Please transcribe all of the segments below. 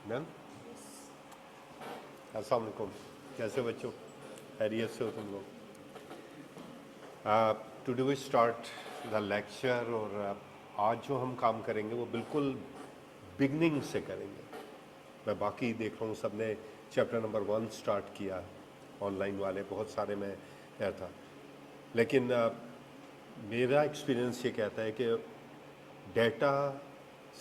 Done. अस्सलाम वालेकुम, कैसे बच्चों, खैरियत से हो तुम लोग? Today we start the lecture. और आज जो हम काम करेंगे वो बिल्कुल बिगनिंग से करेंगे। मैं बाकी देख रहा हूँ सब ने चैप्टर नंबर 1 स्टार्ट किया, ऑनलाइन वाले बहुत सारे में था, लेकिन मेरा एक्सपीरियंस ये कहता है कि डेटा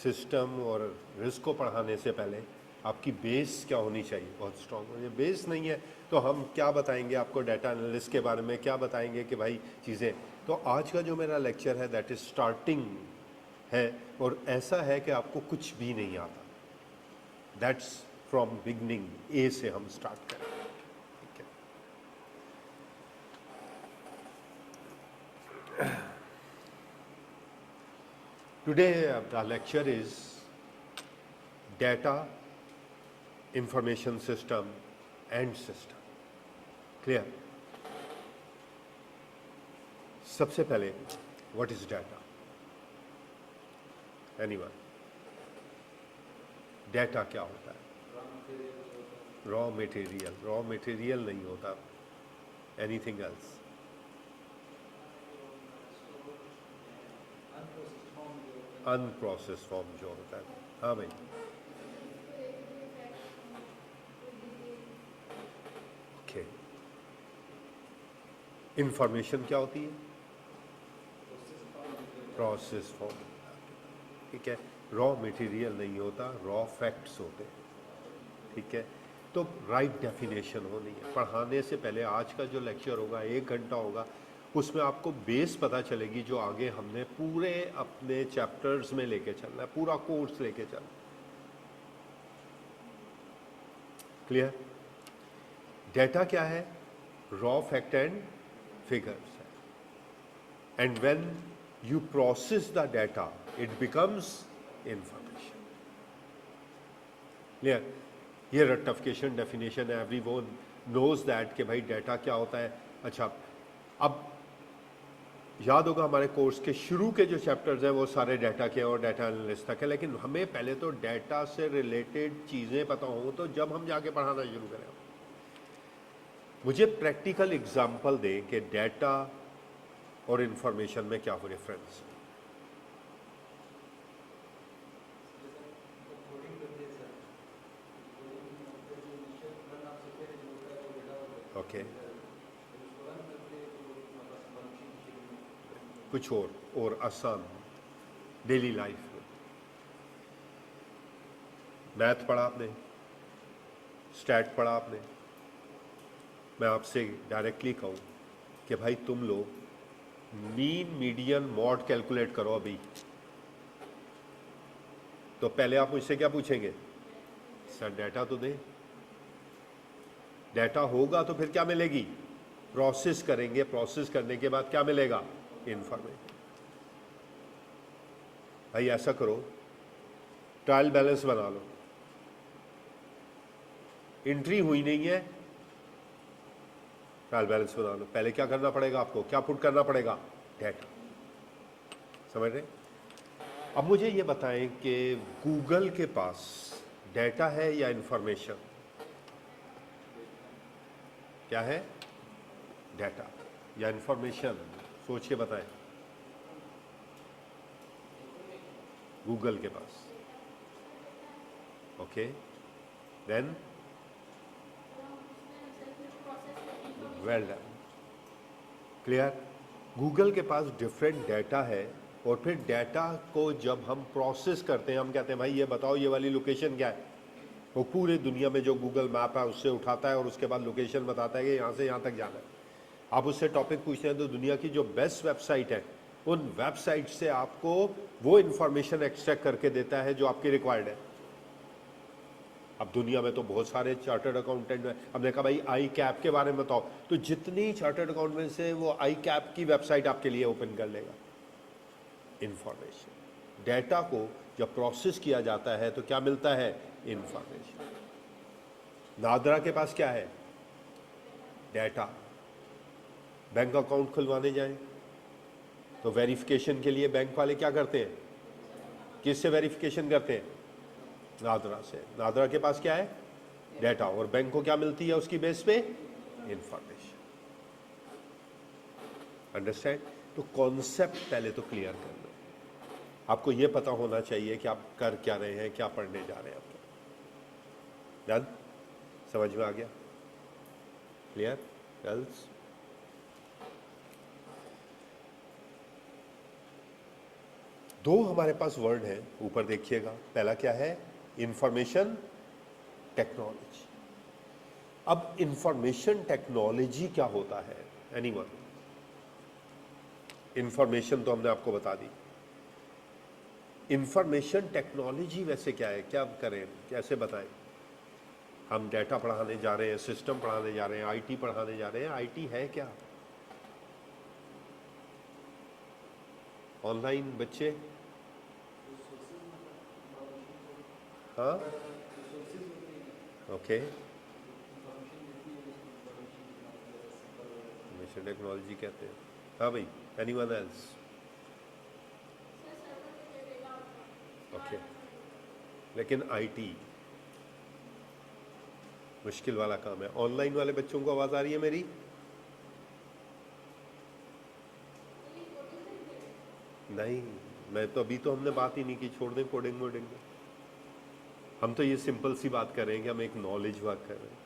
सिस्टम और रिस्क को पढ़ाने से पहले आपकी बेस क्या होनी चाहिए, बहुत स्ट्रॉन्ग होनी। बेस नहीं है तो हम क्या बताएंगे आपको डेटा एनालिस्ट के बारे में, क्या बताएंगे कि भाई चीज़ें। तो आज का जो मेरा लेक्चर है दैट इज़ स्टार्टिंग है, और ऐसा है कि आपको कुछ भी नहीं आता। दैट्स फ्रॉम बिगनिंग, ए से हम स्टार्ट करें, ठीक है। Today the lecture is data, information system and system. Clear? सबसे पहले what is data? Anyone? Data क्या होता है? Raw material. रॉ मटेरियल नहीं होता, एनीथिंग एल्स? अनप्रोसेस फॉर्म जो होता है। हाँ भाई, ओके। इंफॉर्मेशन क्या होती है? प्रोसेस फॉर्म, ठीक है। रॉ मटेरियल नहीं होता, रॉ फैक्ट्स होते हैं, ठीक है। तो राइट डेफिनेशन होनी है। पढ़ाने से पहले आज का जो लेक्चर होगा 1 घंटा होगा, उसमें आपको बेस पता चलेगी जो आगे हमने पूरे अपने चैप्टर्स में लेके चलना है, पूरा कोर्स लेके चलना। क्लियर? डेटा क्या है? रॉ फैक्ट एंड फिगर्स है। And when you process the data, it becomes information. Clear? ये रट्टिफिकेशन डेफिनेशन है, एवरी वन नोज दैट कि भाई डाटा क्या होता है। अच्छा, अब याद होगा हमारे कोर्स के शुरू के जो चैप्टर्स हैं वो सारे डाटा के और डाटा एनालिस्ट तक है, लेकिन हमें पहले तो डाटा से रिलेटेड चीज़ें पता हों तो जब हम जाके पढ़ाना शुरू करें। मुझे प्रैक्टिकल एग्जांपल दें कि डाटा और इंफॉर्मेशन में क्या हो डिफरेंस। ओके, कुछ और आसान डेली लाइफ में। मैथ पढ़ा आपने, स्टैट पढ़ा आपने। मैं आपसे डायरेक्टली कहूँ कि भाई तुम लोग मीन मीडियन मॉड कैलकुलेट करो अभी, तो पहले आप मुझसे क्या पूछेंगे? सर डाटा तो दे। डाटा होगा तो फिर क्या मिलेगी? प्रोसेस करेंगे, प्रोसेस करने के बाद क्या मिलेगा? इंफॉर्मेशन। भाई ऐसा करो, ट्रायल बैलेंस बना लो। एंट्री हुई नहीं है, ट्रायल बैलेंस बना लो। पहले क्या करना पड़ेगा आपको? क्या पुट करना पड़ेगा? डाटा। समझ रहे? अब मुझे ये बताएं कि गूगल के पास डाटा है या इंफॉर्मेशन? क्या है? डाटा या इंफॉर्मेशन? सोच के बताएं। गूगल के पास, okay. Then well done, clear. Google के पास डिफरेंट डाटा है, और फिर डाटा को जब हम प्रोसेस करते हैं हम कहते हैं भाई ये बताओ ये वाली लोकेशन क्या है। वो पूरे दुनिया में जो गूगल मैप है उससे उठाता है और उसके बाद लोकेशन बताता है कि यहाँ से यहाँ तक जाना है। आप उससे टॉपिक पूछते हैं तो दुनिया की जो बेस्ट वेबसाइट है उन वेबसाइट से आपको वो इन्फॉर्मेशन एक्सट्रैक्ट करके देता है जो आपकी रिक्वायर्ड है। अब दुनिया में तो बहुत सारे चार्टर्ड अकाउंटेंट हैं। हमने कहा भाई आई कैप के बारे में बताओ, तो जितनी चार्टर्ड अकाउंटेंट से वो आई कैप की वेबसाइट आपके लिए ओपन कर लेगा। इंफॉर्मेशन। डेटा को जब प्रोसेस किया जाता है तो क्या मिलता है? इंफॉर्मेशन। नादरा के पास क्या है? डेटा। बैंक अकाउंट खुलवाने जाएं तो वेरिफिकेशन के लिए बैंक वाले क्या करते हैं? किससे वेरिफिकेशन करते हैं? नादरा से। नादरा के पास क्या है? डेटा। और बैंक को क्या मिलती है उसकी बेस पे? इंफॉर्मेशन। अंडरस्टैंड? तो कॉन्सेप्ट पहले तो क्लियर कर लो। आपको ये पता होना चाहिए कि आप कर क्या रहे हैं, क्या पढ़ने जा रहे हैं। आपको डन? समझ में आ गया? Clear girls? दो हमारे पास वर्ड है, ऊपर देखिएगा। पहला क्या है? Information technology. अब इंफॉर्मेशन टेक्नोलॉजी क्या होता है? एनीवन? इंफॉर्मेशन तो हमने आपको बता दी। इंफॉर्मेशन टेक्नोलॉजी वैसे क्या है? क्या करें, कैसे बताएं? हम डेटा पढ़ाने जा रहे हैं, सिस्टम पढ़ाने जा रहे हैं, आईटी पढ़ाने जा रहे हैं। आईटी है क्या? ऑनलाइन बच्चे? हाँ, ओके। इंफॉर्मेशन टेक्नोलॉजी कहते हैं। हाँ भाई, एनीवन एल्स? ओके। लेकिन आईटी मुश्किल वाला काम है। ऑनलाइन वाले बच्चों को आवाज आ रही है मेरी? नहीं, मैं तो अभी तो हमने बात ही नहीं की। छोड़ दें कोडिंग वोडिंग। हम तो ये सिंपल सी बात कर रहे हैं कि हम एक नॉलेज वर्क कर रहे हैं।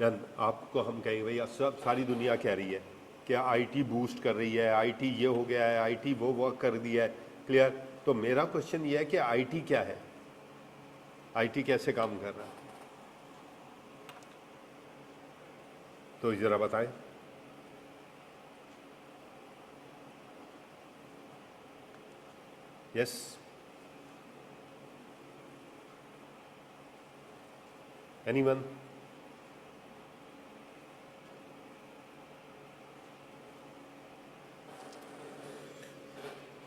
यान आपको हम कहें भैया, सब सारी दुनिया कह रही है कि आईटी बूस्ट कर रही है, आईटी ये हो गया है, आईटी वो वर्क कर दिया है। क्लियर? तो मेरा क्वेश्चन ये है कि आईटी क्या है? आईटी कैसे काम कर रहा है? तो जरा बताएं। यस? एनीवन?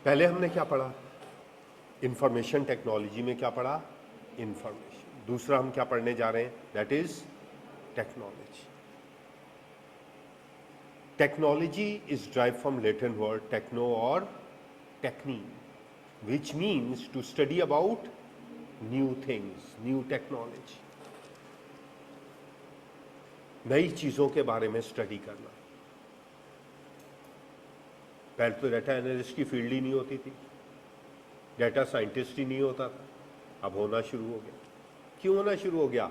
पहले हमने क्या पढ़ा? इंफॉर्मेशन टेक्नोलॉजी में क्या पढ़ा? इंफॉर्मेशन। दूसरा हम क्या पढ़ने जा रहे हैं? That is technology. Technology is derive from Latin word techno और techne, which means to study about new things, new technology, नई चीजों के बारे में स्टडी करना। पहले तो डाटा एनालिस्ट की फील्ड ही नहीं होती थी, डाटा साइंटिस्ट ही नहीं होता था। अब होना शुरू हो गया। क्यों होना शुरू हो गया?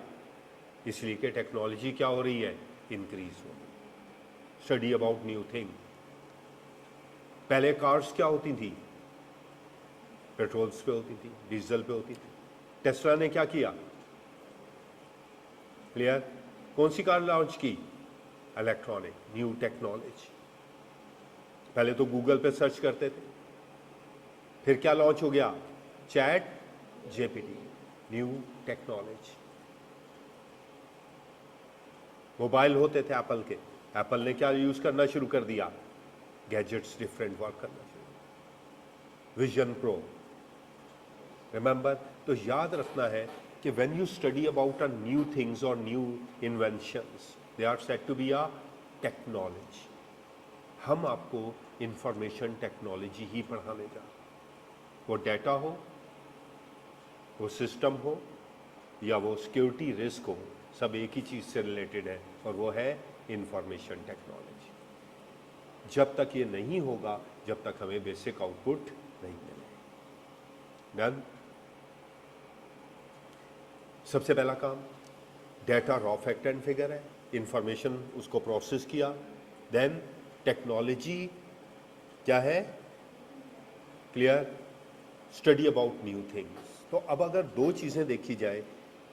इसलिए कि टेक्नोलॉजी क्या हो रही है? इंक्रीज हो रही। Study about new thing. पहले कार्स क्या होती थी? पेट्रोल्स पे होती थी, डीजल पे होती थी। टेस्ला ने क्या किया? क्लियर? कौन सी कार लॉन्च की? Electronic, new technology. पहले तो गूगल पे सर्च करते थे, फिर क्या लॉन्च हो गया? Chat GPT, new technology. Mobile होते थे एप्पल के, एप्पल ने क्या यूज करना शुरू कर दिया? गैजेट्स डिफरेंट वर्क करना शुरू। Vision pro, remember? तो याद रखना है कि when you study about a new things और new inventions, they are said to be a technology. हम आपको इंफॉर्मेशन टेक्नोलॉजी ही पढ़ाने जा रहे हैं। वो डाटा हो, वो सिस्टम हो, या वो सिक्योरिटी रिस्क हो, सब एक ही चीज़ से रिलेटेड है, और वो है इंफॉर्मेशन टेक्नोलॉजी। जब तक ये नहीं होगा, जब तक हमें बेसिक आउटपुट नहीं मिलेगा। डन? सबसे पहला काम, data raw fact and figure है। इंफॉर्मेशन उसको प्रोसेस किया। देन टेक्नोलॉजी क्या है? Clear? Study about new things. तो अब अगर दो चीज़ें देखी जाए,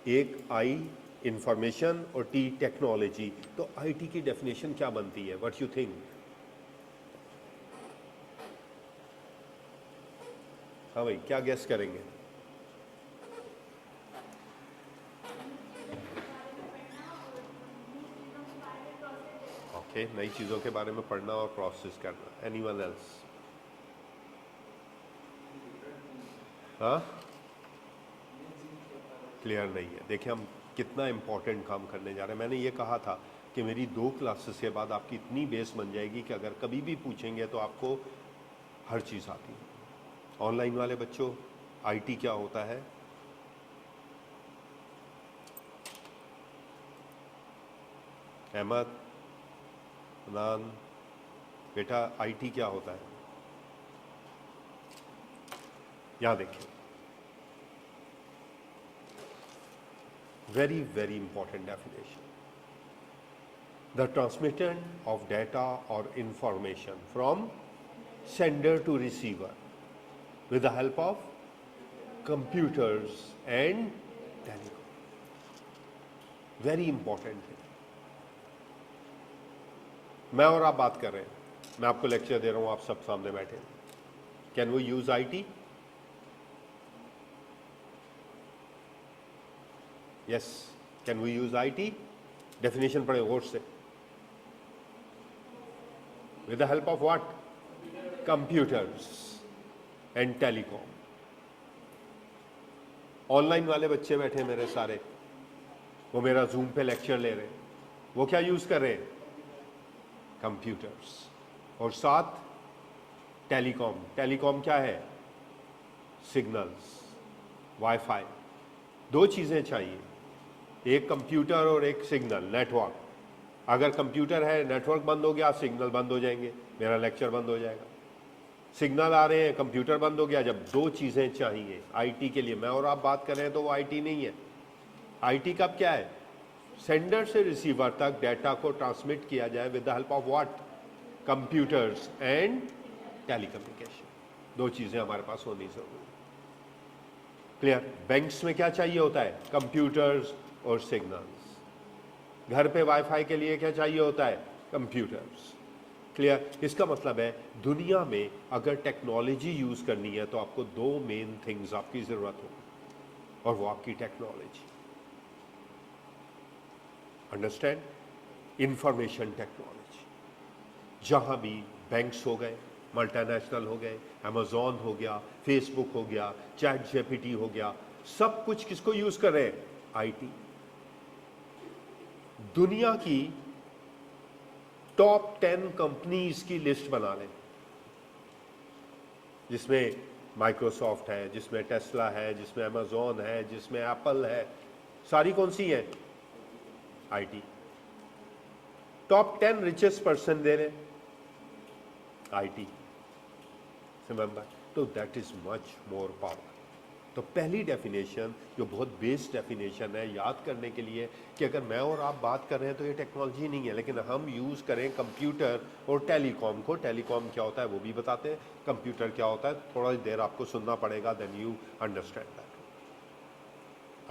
एक आई इंफॉर्मेशन और टी टेक्नोलॉजी, तो आईटी की डेफिनेशन क्या बनती है? What you think? हाँ भाई, क्या गेस करेंगे? ओके, नई चीज़ों के बारे में पढ़ना और प्रोसेस करना। Anyone else? हाँ, क्लियर नहीं है। देखिए हम कितना इंपॉर्टेंट काम करने जा रहे हैं। मैंने ये कहा था कि मेरी 2 क्लासेस के बाद आपकी इतनी बेस बन जाएगी कि अगर कभी भी पूछेंगे तो आपको हर चीज़ आती है। ऑनलाइन वाले बच्चों, आईटी क्या होता है? अहमद, अनान, बेटा आईटी क्या होता है? यहां देखिए, very very important definition: the transmission of data or information from sender to receiver with the help of computers and telecom. Very important thing. मैं और आप बात कर रहे हैं, मैं आपको लेक्चर दे रहा हूं, आप सब सामने बैठे। Can we use IT? Yes, can we use IT? Definition पढ़े गौर से। With the help of what? Computers and telecom. Online वाले बच्चे बैठे मेरे सारे, वो मेरा जूम पे लेक्चर ले रहे हैं, वो क्या यूज कर रहे हैं? कंप्यूटर्स और साथ टेलीकॉम। टेलीकॉम क्या है? Signals, wifi. दो चीजें चाहिए, एक कंप्यूटर और एक सिग्नल, नेटवर्क। अगर कंप्यूटर है, नेटवर्क बंद हो गया, सिग्नल बंद हो जाएंगे, मेरा लेक्चर बंद हो जाएगा। सिग्नल आ रहे हैं, कंप्यूटर बंद हो गया। जब दो चीजें चाहिए आईटी के लिए, मैं और आप बात कर रहे हैं तो वो आईटी नहीं है। आईटी कब क्या है? सेंडर से रिसीवर तक डेटा को ट्रांसमिट किया जाए with the help of what? Computers and telecommunication. दो चीजें हमारे पास होनी जरूरी है। क्लियर? बैंक्स में क्या चाहिए होता है? कंप्यूटर्स और सिग्नल्स। घर पे वाईफाई के लिए क्या चाहिए होता है? कंप्यूटर्स। क्लियर? इसका मतलब है दुनिया में अगर टेक्नोलॉजी यूज करनी है तो आपको दो मेन थिंग्स आपकी जरूरत होगी, और वो आपकी टेक्नोलॉजी। अंडरस्टैंड? Information technology. जहां भी बैंक्स हो गए, मल्टीनेशनल हो गए, अमेजॉन हो गया, फेसबुक हो गया, चैट जीपीटी हो गया, सब कुछ किसको यूज कर रहे हैं? आईटी। दुनिया की टॉप 10 कंपनीज की लिस्ट बना लें, जिसमें माइक्रोसॉफ्ट है, जिसमें टेस्ला है, जिसमें अमेजॉन है, जिसमें एप्पल है। सारी कौन सी है? आईटी। टॉप 10 रिचेस्ट पर्सन दे रहे, आईटी। रिमेंबर, तो that is much more power. तो पहली डेफिनेशन जो बहुत बेस्ड डेफिनेशन है याद करने के लिए, कि अगर मैं और आप बात कर रहे हैं तो ये टेक्नोलॉजी नहीं है, लेकिन हम यूज़ करें कंप्यूटर और टेलीकॉम को। टेलीकॉम क्या होता है वो भी बताते हैं, कंप्यूटर क्या होता है थोड़ा देर आपको सुनना पड़ेगा, then you understand that.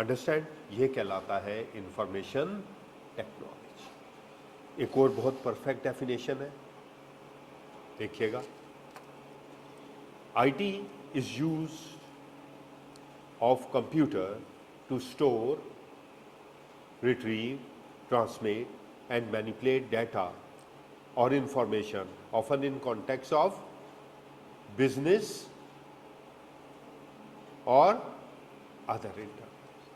Understand? ये कहलाता है इंफॉर्मेशन टेक्नोलॉजी। एक और बहुत परफेक्ट डेफिनेशन है, देखिएगा। IT is use of computer to store, retrieve, transmit and manipulate data or information, often in context of business or other interface.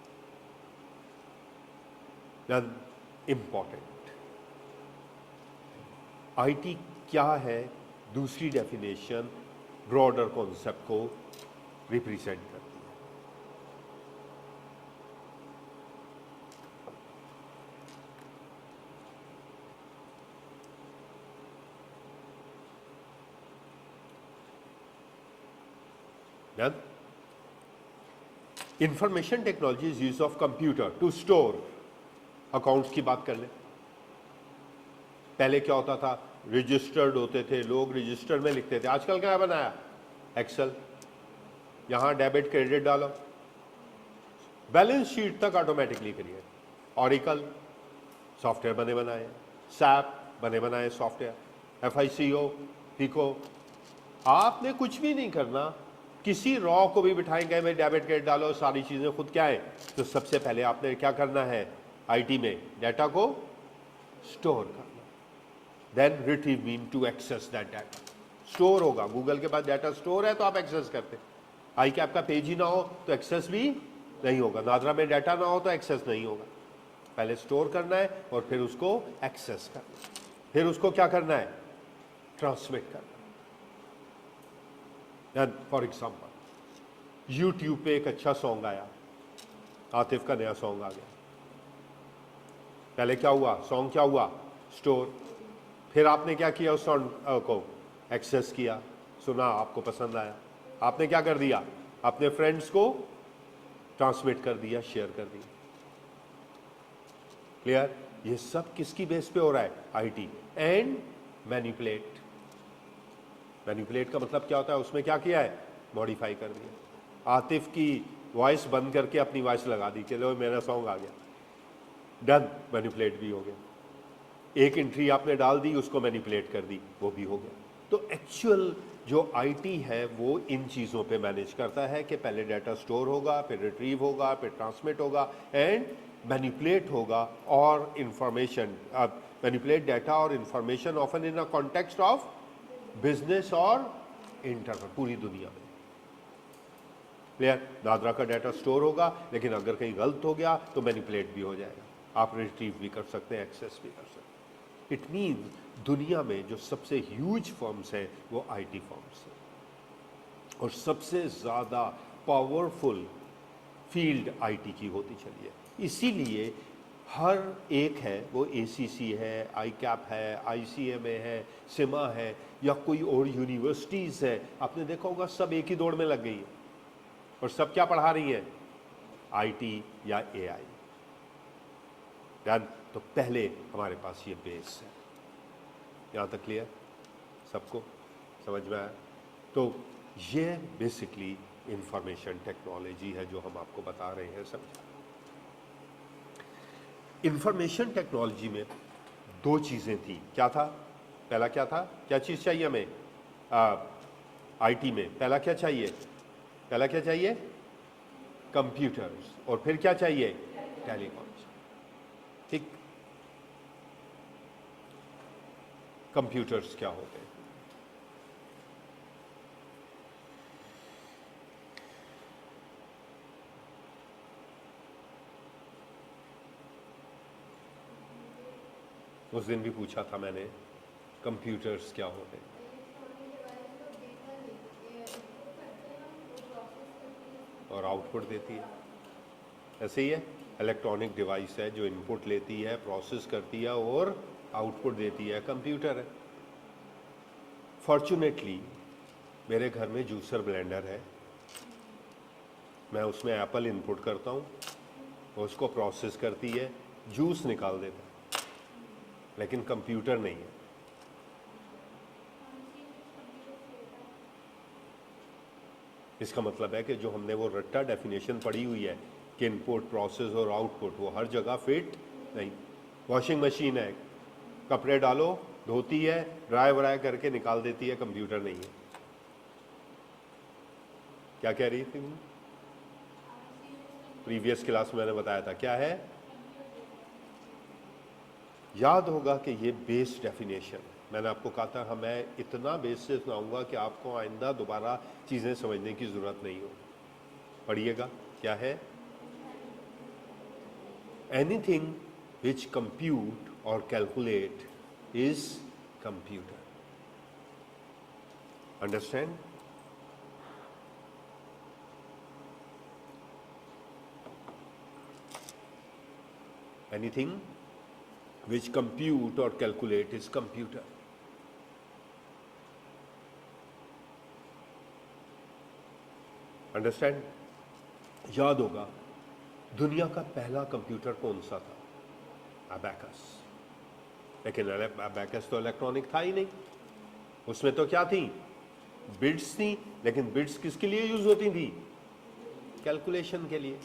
Then important, IT क्या है? दूसरी डेफिनेशन ब्रॉडर कॉन्सेप्ट को represent करती है। Information technology is use of computer to store. Accounts की बात कर ले, पहले क्या होता था? रजिस्टर्ड होते थे, लोग रजिस्टर में लिखते थे। आजकल क्या बनाया? एक्सेल। यहां डेबिट क्रेडिट डालो, बैलेंस शीट तक ऑटोमेटिकली क्रिएट। ऑरिकल सॉफ्टवेयर बने बनाए, सैप बने बनाए सॉफ्टवेयर, FICO, पिको। आपने कुछ भी नहीं करना, किसी रॉ को भी बिठाएंगे, भाई डेबिट क्रेडिट डालो, सारी चीजें खुद क्या है। तो सबसे पहले आपने क्या करना है? आईटी में डाटा को स्टोर करना, then retrieve mean to access that data. Store होगा, गूगल के पास डाटा स्टोर है तो आप एक्सेस करते। आई के आपका पेज ही ना हो तो एक्सेस भी नहीं होगा, नादरा में डाटा ना हो तो एक्सेस नहीं होगा। पहले स्टोर करना है और फिर उसको एक्सेस करना है, फिर उसको क्या करना है? ट्रांसमिट करना। फॉर एग्जाम्पल यूट्यूब पे एक अच्छा सॉन्ग आया, आतिफ का नया सॉन्ग आ गया, पहले क्या हुआ, सॉन्ग क्या हुआ, स्टोर। फिर आपने क्या किया, उस सॉन्ग को एक्सेस किया, सुना, आपको पसंद आया, आपने क्या कर दिया, अपने फ्रेंड्स को ट्रांसमिट कर दिया, शेयर कर दिया। क्लियर? ये सब किसकी बेस पे हो रहा है, आईटी। एंड मैनिपुलेट, मैनिपुलेट का मतलब क्या होता है, उसमें क्या किया है, मॉडिफाई कर दिया। आतिफ की वॉइस बंद करके अपनी वॉइस लगा दी, चलो मेरा सॉन्ग आ गया, डन, मैनिपुलेट भी हो गया। एक एंट्री आपने डाल दी, उसको मैनिपुलेट कर दी, वो भी हो गया। तो एक्चुअल जो आईटी है वो इन चीज़ों पे मैनेज करता है कि पहले डाटा स्टोर होगा, फिर रिट्रीव होगा, फिर ट्रांसमिट होगा एंड मैनिपुलेट होगा। और इंफॉर्मेशन, मैनिपुलेट डाटा और information often in a context of business और इंटरनेट, पूरी दुनिया में। क्लियर? दादरा का डाटा स्टोर होगा, लेकिन अगर कहीं गलत हो गया तो मैनिपुलेट भी हो जाएगा, आप रिट्रीव भी कर सकते हैं, एक्सेस भी कर सकते हैं। इट मीन्स दुनिया में जो सबसे ह्यूज फर्म्स हैं वो आईटी फर्म्स हैं, और सबसे ज़्यादा पावरफुल फील्ड आईटी की होती चली है। इसीलिए हर एक है, वो एसीसी है, आईकैप है, आईसीएमए है, सिमा है, या कोई और यूनिवर्सिटीज़ है, आपने देखा होगा सब एक ही दौड़ में लग गई है, और सब क्या पढ़ा रही हैं, आईटी या एआई। डन? तो पहले हमारे पास ये बेस है। यहाँ तक क्लियर, सबको समझ में आया? तो ये बेसिकली इंफॉर्मेशन टेक्नोलॉजी है जो हम आपको बता रहे हैं। समझा? इंफॉर्मेशन टेक्नोलॉजी में दो चीज़ें थी, क्या था, पहला क्या था, क्या चीज़ चाहिए हमें आईटी में, पहला क्या चाहिए, पहला क्या चाहिए, कंप्यूटर्स, और फिर क्या चाहिए, टेलीकॉम्स। ठीक, कंप्यूटर्स क्या होते हैं, उस दिन भी पूछा था मैंने, कंप्यूटर्स क्या होते हैं। और आउटपुट देती है, ऐसे ही है, इलेक्ट्रॉनिक डिवाइस है जो इनपुट लेती है, प्रोसेस करती है और आउटपुट देती है, कंप्यूटर है। फॉर्चुनेटली मेरे घर में जूसर ब्लेंडर है, मैं उसमें एप्पल इनपुट करता हूँ, उसको प्रोसेस करती है, जूस निकाल देता है, लेकिन कंप्यूटर नहीं है। इसका मतलब है कि जो हमने वो रट्टा डेफिनेशन पढ़ी हुई है कि इनपुट, प्रोसेस और आउटपुट, वो हर जगह फिट नहीं। वॉशिंग मशीन है, कपड़े डालो, धोती है, ड्राई व्राई करके निकाल देती है, कंप्यूटर नहीं है। क्या कह रही थी प्रीवियस क्लास में, मैंने बताया था क्या है, याद होगा कि ये बेस डेफिनेशन, मैंने आपको कहा था मैं इतना बेस से सुनाऊंगा कि आपको आइंदा दोबारा चीज़ें समझने की ज़रूरत नहीं हो। पढ़िएगा, क्या है, एनीथिंग विच कंप्यूट और calculate is computer. Understand? Anything which compute or calculate is computer. Understand? याद होगा दुनिया का पहला कंप्यूटर कौन सा था, अबैकस। लेकिन अबैकस तो इलेक्ट्रॉनिक था ही नहीं, उसमें तो क्या थी, बिट्स थी, लेकिन बिट्स किसके लिए यूज होती थी, कैलकुलेशन के लिए,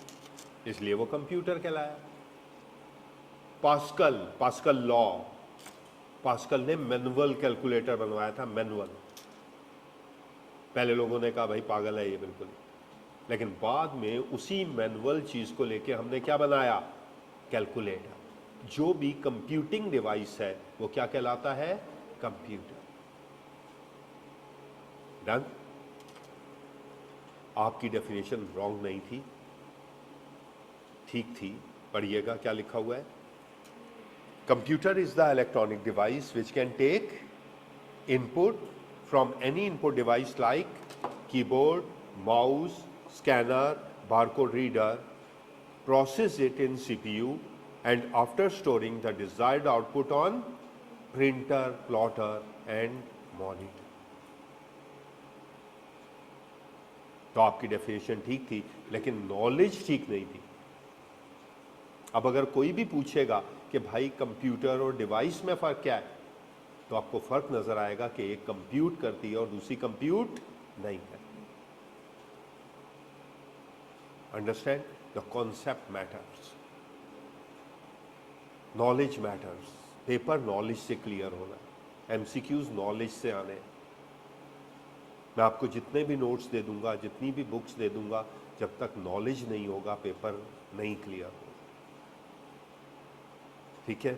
इसलिए वो कंप्यूटर कहलाया। पास्कल, पास्कल लॉ, पास्कल ने मैनुअल कैलकुलेटर बनवाया था, मैनुअल। पहले लोगों ने कहा भाई पागल है ये बिल्कुल, लेकिन बाद में उसी मैनुअल चीज को लेके हमने क्या बनाया, कैलकुलेटर। जो भी कंप्यूटिंग डिवाइस है वो क्या कहलाता है, कंप्यूटर। डन? आपकी डेफिनेशन रॉन्ग नहीं थी, ठीक थी। पढ़िएगा क्या लिखा हुआ है, Computer is the electronic device which can take input from any input device like keyboard, mouse, scanner, barcode reader, process it in CPU and after storing the desired output on printer, plotter and monitor. तो आपकी definition ठीक थी, लेकिन knowledge ठीक नहीं थी। अब अगर कोई भी पूछेगा कि भाई कंप्यूटर और डिवाइस में फ़र्क क्या है, तो आपको फ़र्क नज़र आएगा कि एक कंप्यूट करती है और दूसरी कंप्यूट नहीं करती। Understand? The concept matters, knowledge matters. Paper knowledge से क्लियर होना, एमसीक्यूज नॉलेज से आने। मैं आपको जितने भी नोट्स दे दूंगा, जितनी भी बुक्स दे दूंगा, जब तक नॉलेज नहीं होगा पेपर नहीं क्लियर होगा। ठीक है?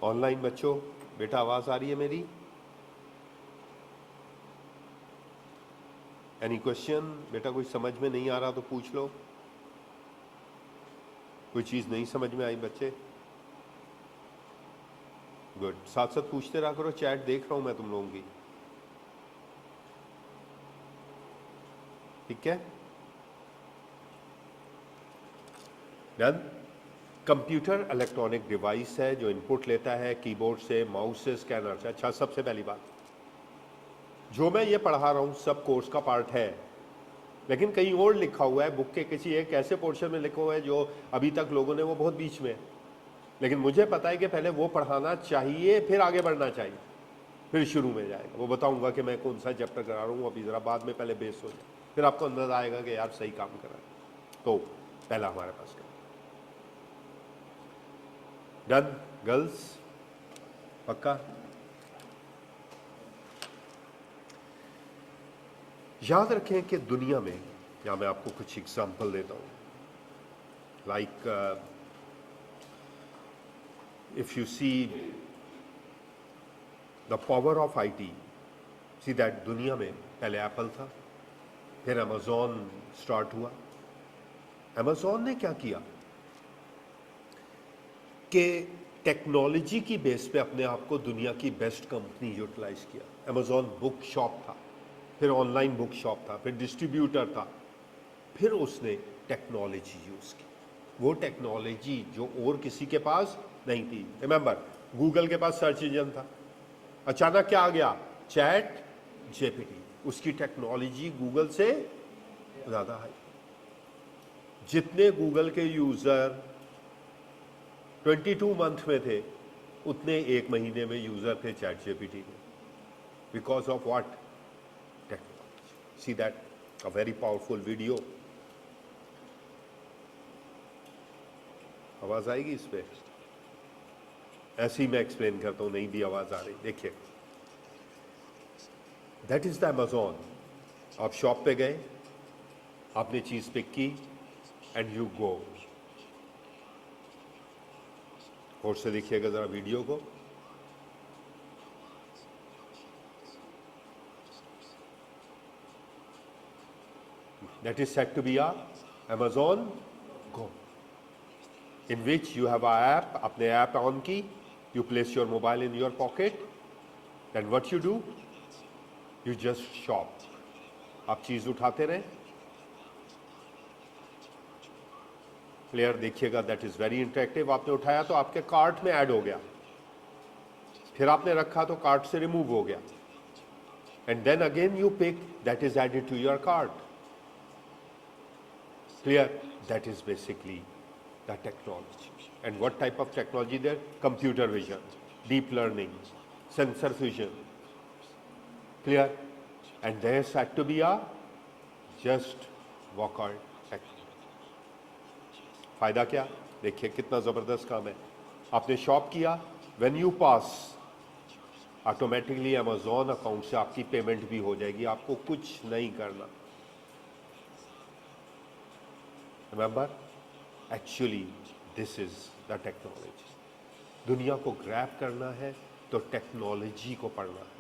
ऑनलाइन बच्चों, बेटा आवाज आ रही है मेरी? Any question? बेटा कोई समझ में नहीं आ रहा तो पूछ लो। कोई चीज नहीं समझ में आई बच्चे? गुड, साथ साथ पूछते रहा करो, चैट देख रहा हूं मैं तुम लोगों की। ठीक है? डन? कंप्यूटर इलेक्ट्रॉनिक डिवाइस है जो इनपुट लेता है कीबोर्ड से, माउस से, स्कैनर से। अच्छा, सबसे पहली बात, जो मैं ये पढ़ा रहा हूं सब कोर्स का पार्ट है, लेकिन कहीं और लिखा हुआ है बुक के किसी एक ऐसे पोर्शन में लिखा हुआ है जो अभी तक लोगों ने वो बहुत बीच में, लेकिन मुझे पता है कि पहले वो पढ़ाना चाहिए फिर आगे बढ़ना चाहिए, फिर शुरू में जाएगा। वो बताऊंगा कि मैं कौन सा चैप्टर करा रहा हूँ अभी, ज़रा बाद में पहले बेस हो जाए, फिर आपको अंदाजा आएगा कि यार सही काम कर रहा है। तो पहला हमारे पास डन गर्ल्स? पक्का? याद रखें कि दुनिया में, या मैं आपको कुछ एग्जांपल देता हूं, like if you see the power of IT, see that दुनिया में पहले एप्पल था, फिर अमेजॉन स्टार्ट हुआ। अमेजॉन ने क्या किया कि टेक्नोलॉजी की बेस पे अपने आप को दुनिया की बेस्ट कंपनी यूटिलाइज किया। अमेजॉन बुक शॉप था, फिर ऑनलाइन बुक शॉप था, फिर डिस्ट्रीब्यूटर था, फिर उसने टेक्नोलॉजी यूज की, वो टेक्नोलॉजी जो और किसी के पास नहीं थी। रिमेंबर, गूगल के पास सर्च इंजन था, अचानक क्या आ गया? Chat GPT. उसकी टेक्नोलॉजी गूगल से ज्यादा है। जितने गूगल के यूजर 22 मंथ में थे, उतने एक महीने में यूजर थे चैट जेपीटी के। Because of what? Technology. See that a very powerful video. आवाज आएगी इस पे? ऐसे ही मैं एक्सप्लेन करता हूं, नहीं भी आवाज आ रही। देखिए, दैट इज द अमेजॉन। आप शॉप पे गए, आपने चीज पिक की एंड यू गो। और से देखिएगा जरा वीडियो को। That is said to be a Amazon Go, in which you have a app. अपने ऐप ऑन की, you place your mobile in your pocket, then what you do? You just shop. आप चीज उठाते रहे। Player देखिएगा, that is very interactive. आपने उठाया तो आपके कार्ट में ऐड हो गया, फिर आपने रखा तो कार्ट से रिमूव हो गया, and then again you pick, that is added to your cart. Clear? That is basically the technology. And what type of technology there? Computer vision, deep learning, sensor fusion. Clear? And there is said to be a just walkout technology. फायदा क्या? देखिए कितना जबरदस्त काम है। आपने shop किया, when you pass, automatically Amazon account से आपकी पेमेंट भी हो जाएगी, आपको कुछ नहीं करना। Remember, actually this is the technology. दुनिया को ग्रैब करना है तो टेक्नोलॉजी को पढ़ना है।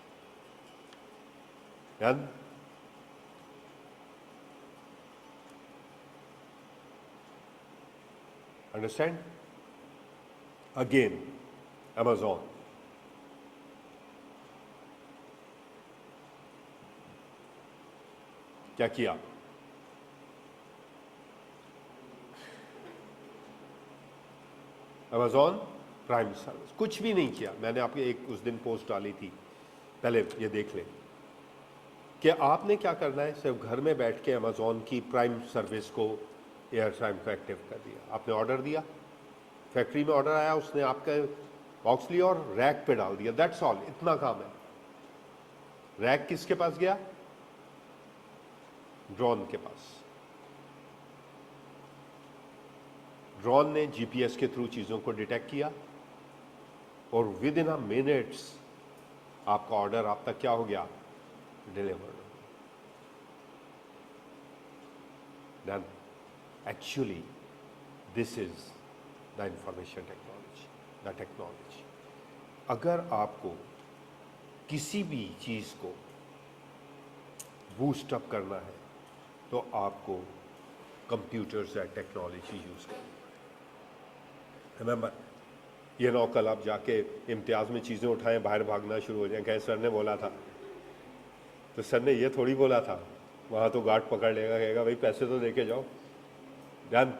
Done? Understand? Again, Amazon. क्या किया? अमेजॉन प्राइम सर्विस, कुछ भी नहीं किया मैंने। आपके एक उस दिन पोस्ट डाली थी, पहले ये देख लें कि आपने क्या करना है। सिर्फ घर में बैठ के अमेजॉन की प्राइम सर्विस को, एयर टाइम को एक्टिव कर दिया। आपने ऑर्डर दिया, फैक्ट्री में ऑर्डर आया, उसने आपका बॉक्स लिया और रैक पे डाल दिया, दैट्स ऑल, इतना काम है। रैक किसके पास गया? ड्रोन के पास। ड्रोन ने जीपीएस के थ्रू चीज़ों को डिटेक्ट किया और विद इन अ मिनट्स आपका ऑर्डर आप तक क्या हो गया? Delivered. Then actually this is the information technology, the technology. अगर आपको किसी भी चीज़ को बूस्ट अप करना है तो आपको कंप्यूटर्स या टेक्नोलॉजी यूज़ करनी है। रिमेंबर, ये ना कल आप जाके इम्तियाज़ में चीज़ें उठाएं, बाहर भागना शुरू हो जाएं, कहें सर ने बोला था। तो सर ने ये थोड़ी बोला था, वहाँ तो गार्ड पकड़ लेगा, कहेगा भाई पैसे तो देके जाओ। डन।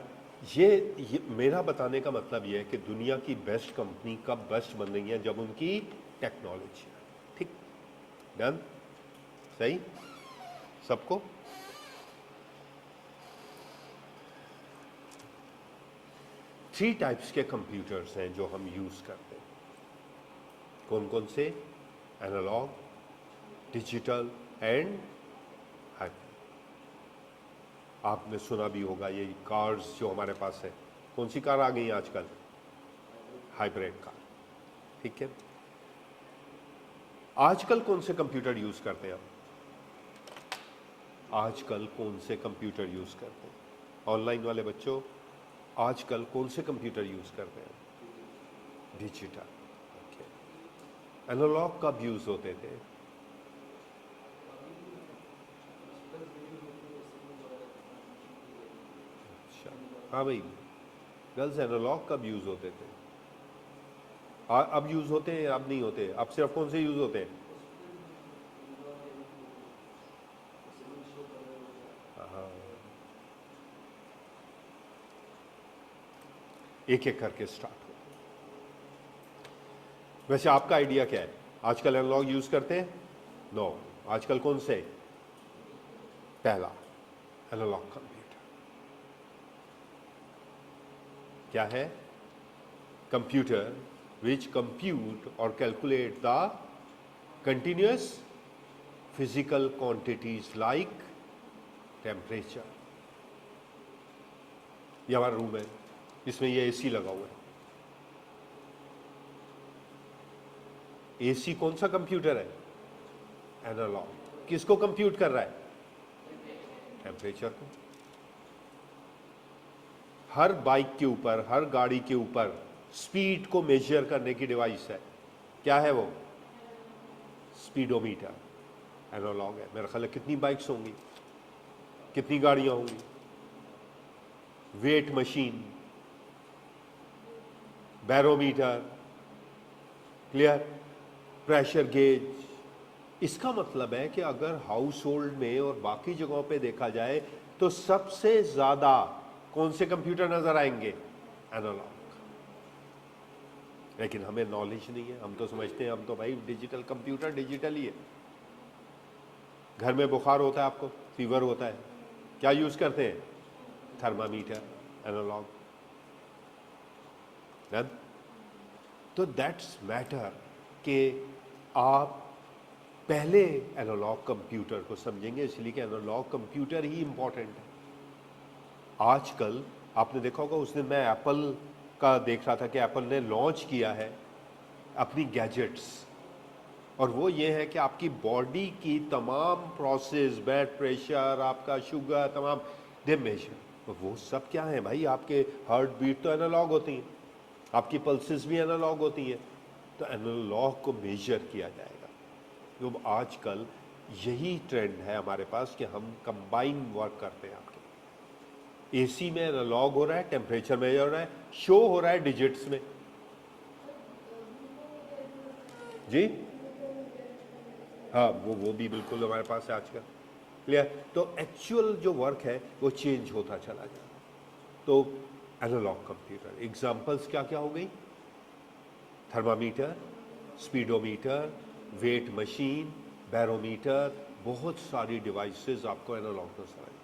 ये मेरा बताने का मतलब ये है कि दुनिया की बेस्ट कंपनी कब बेस्ट बन रही है? जब उनकी टेक्नोलॉजी है। ठीक, डन, सही सबको। थ्री टाइप्स के कंप्यूटर्स हैं जो हम यूज़ करते हैं। कौन कौन से? Analog, digital and hybrid. आपने सुना भी होगा ये कार्स जो हमारे पास है, कौन सी कार आ गई है आजकल? Hybrid car. ठीक है, आजकल कौन से कंप्यूटर यूज़ करते हैं आप? आजकल कौन से कंप्यूटर यूज़ करते हैं? ऑनलाइन वाले बच्चों, आजकल कौन से कंप्यूटर यूज़ करते हैं? डिजिटल। ओके, एनालॉग कब यूज़ होते थे? अच्छा, हाँ भाई, गर्ल्स एनालॉग कब यूज़ होते थे? अब यूज़ होते हैं, अब नहीं होते? अब सिर्फ कौन से यूज़ होते हैं? हाँ, एक एक करके स्टार्ट हो। वैसे आपका आइडिया क्या है? आजकल एनालॉग यूज़ करते हैं? नो। आजकल कौन से? पहला एनालॉग कंप्यूटर क्या है? Computer which compute or calculate the continuous physical quantities like temperature। ये हमारा रूम है, इसमें ये एसी लगा हुआ है। एसी कौन सा कंप्यूटर है? एनालॉग। किसको कंप्यूट कर रहा है? टेम्परेचर को। हर बाइक के ऊपर, हर गाड़ी के ऊपर स्पीड को मेजर करने की डिवाइस है। क्या है वो? स्पीडोमीटर। एनालॉग है। मेरा ख्याल है कितनी बाइक्स होंगी, कितनी गाड़ियां होंगी? Weight machine, barometer, clear, pressure gauge. इसका मतलब है कि अगर हाउस होल्ड में और बाकी जगहों पे देखा जाए तो सबसे ज्यादा कौन से कंप्यूटर नजर आएंगे? एनालॉग। लेकिन हमें नॉलेज नहीं है, हम तो समझते हैं हम तो भाई डिजिटल कंप्यूटर, डिजिटल ही है। घर में बुखार होता है, आपको फीवर होता है, क्या यूज करते हैं? Thermometer, analog. डन। तो दैट्स मैटर कि आप पहले एनालॉग कंप्यूटर को समझेंगे, इसलिए कि एनालॉग कंप्यूटर ही इंपॉर्टेंट है। आजकल आपने देखा होगा, उस दिन मैं एप्पल का देख रहा था कि एप्पल ने लॉन्च किया है अपनी गैजेट्स, और वो ये है कि आपकी बॉडी की तमाम प्रोसेस, ब्लड प्रेशर, आपका शुगर, तमाम दे मेजर। तो वो सब क्या है भाई? आपके हार्ट बीट तो एनालॉग होती हैं, आपकी पल्सेस भी एनालॉग होती हैं। तो एनालॉग को मेजर किया जाएगा। तो आजकल यही ट्रेंड है हमारे पास कि हम कंबाइन वर्क करते हैं। आपके एसी में एनालॉग हो रहा है, टेम्परेचर मेजर हो रहा है, शो हो रहा है डिजिट्स में। जी हाँ, वो भी बिल्कुल हमारे पास है आजकल। क्लियर। तो एक्चुअल जो वर्क है वो चेंज होता चला जाए। तो एनालॉग कंप्यूटर। एग्जांपल्स क्या क्या हो गई? Thermometer, speedometer, weight machine, barometer, बहुत सारी डिवाइसेस आपको एनालॉग नजर आए।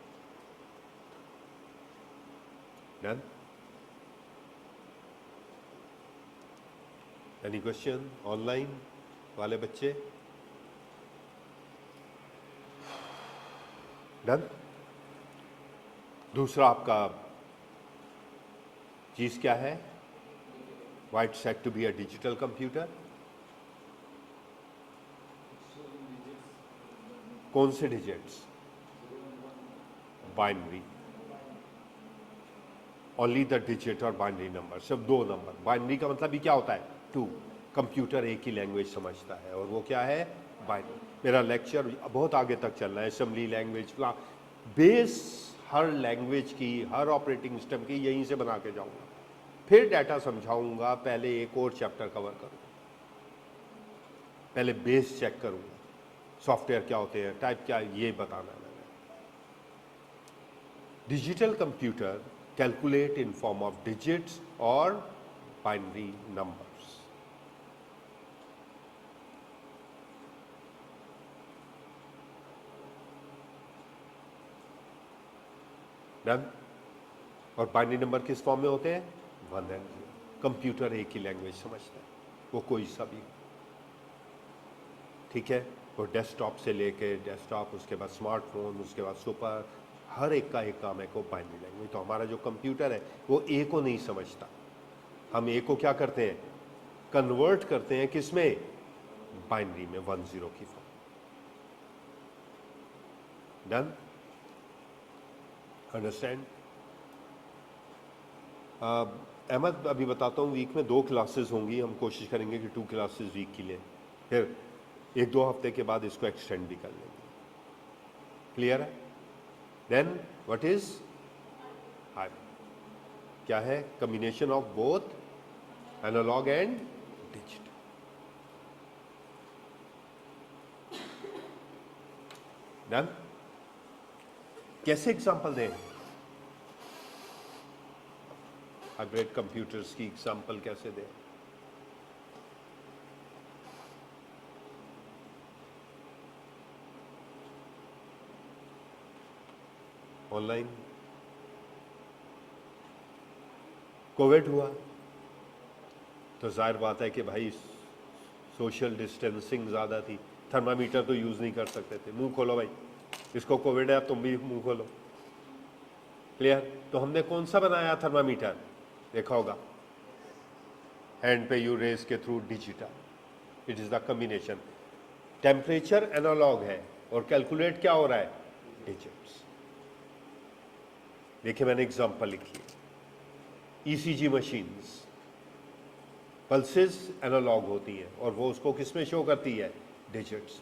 डन? एनी क्वेश्चन ऑनलाइन वाले बच्चे? डन? दूसरा आपका चीज क्या है? Why it's said to be a digital computer? कौन से digits? Binary. Only the digit और बाइनरी नंबर, सिर्फ दो नंबर। बाइनरी का मतलब भी क्या होता है? टू। कंप्यूटर एक ही लैंग्वेज समझता है और वो क्या है? बाइनरी। मेरा लेक्चर बहुत आगे तक चल रहा है, असेंबली लैंग्वेज बेस हर लैंग्वेज की, हर ऑपरेटिंग सिस्टम की यहीं से बना के जाऊंगा। फिर डाटा समझाऊंगा, पहले एक और चैप्टर कवर करूंगा, पहले बेस चेक करूंगा, सॉफ्टवेयर क्या होते हैं, टाइप क्या, ये बताना है मैंने। Digital computer calculate in form of digits और बाइनरी नंबर्स। डन? और बाइनरी नंबर किस फॉर्म में होते हैं? 1 and 0। कंप्यूटर एक ही लैंग्वेज समझता है, वो कोई सा भी। ठीक है? वो डेस्कटॉप से लेके डेस्कटॉप, उसके बाद स्मार्टफोन, उसके बाद सुपर, हर एक का एक काम है को बाइनरी लैंग्वेज। तो हमारा जो कंप्यूटर है वो ए को नहीं समझता। हम ए को क्या करते हैं? कन्वर्ट करते हैं किस में? बाइनरी में, 1-0 की फॉर्म। डन? अंडरस्टैंड? अहमद अभी बताता हूँ, वीक में 2 क्लासेस होंगी, हम कोशिश करेंगे कि 2 क्लासेस वीक की लें, फिर 1-2 हफ्ते के बाद इसको एक्सटेंड भी कर लेंगे। क्लियर है? Then what is hybrid? क्या है? Combination of both analog and digital. Done? कैसे एग्जांपल दें? हाइब्रिड कंप्यूटर्स की एग्जांपल कैसे दें? ऑनलाइन कोविड हुआ तो जाहिर बात है कि भाई सोशल डिस्टेंसिंग ज़्यादा थी, थर्मामीटर तो यूज़ नहीं कर सकते थे। मुंह खोलो भाई, इसको कोविड है, तुम भी मुंह खोलो। क्लियर? तो हमने कौन सा बनाया थर्मामीटर? देखा होगा, हैंड पे यू रेज के through digital. It is the combination. Temperature analog है और कैलकुलेट क्या हो रहा है? डिजिट्स। देखिए मैंने एग्जांपल लिखी है। ईसीजी मशीन्स, पल्सेस एनालॉग होती है और वो उसको किस में शो करती है? Digits.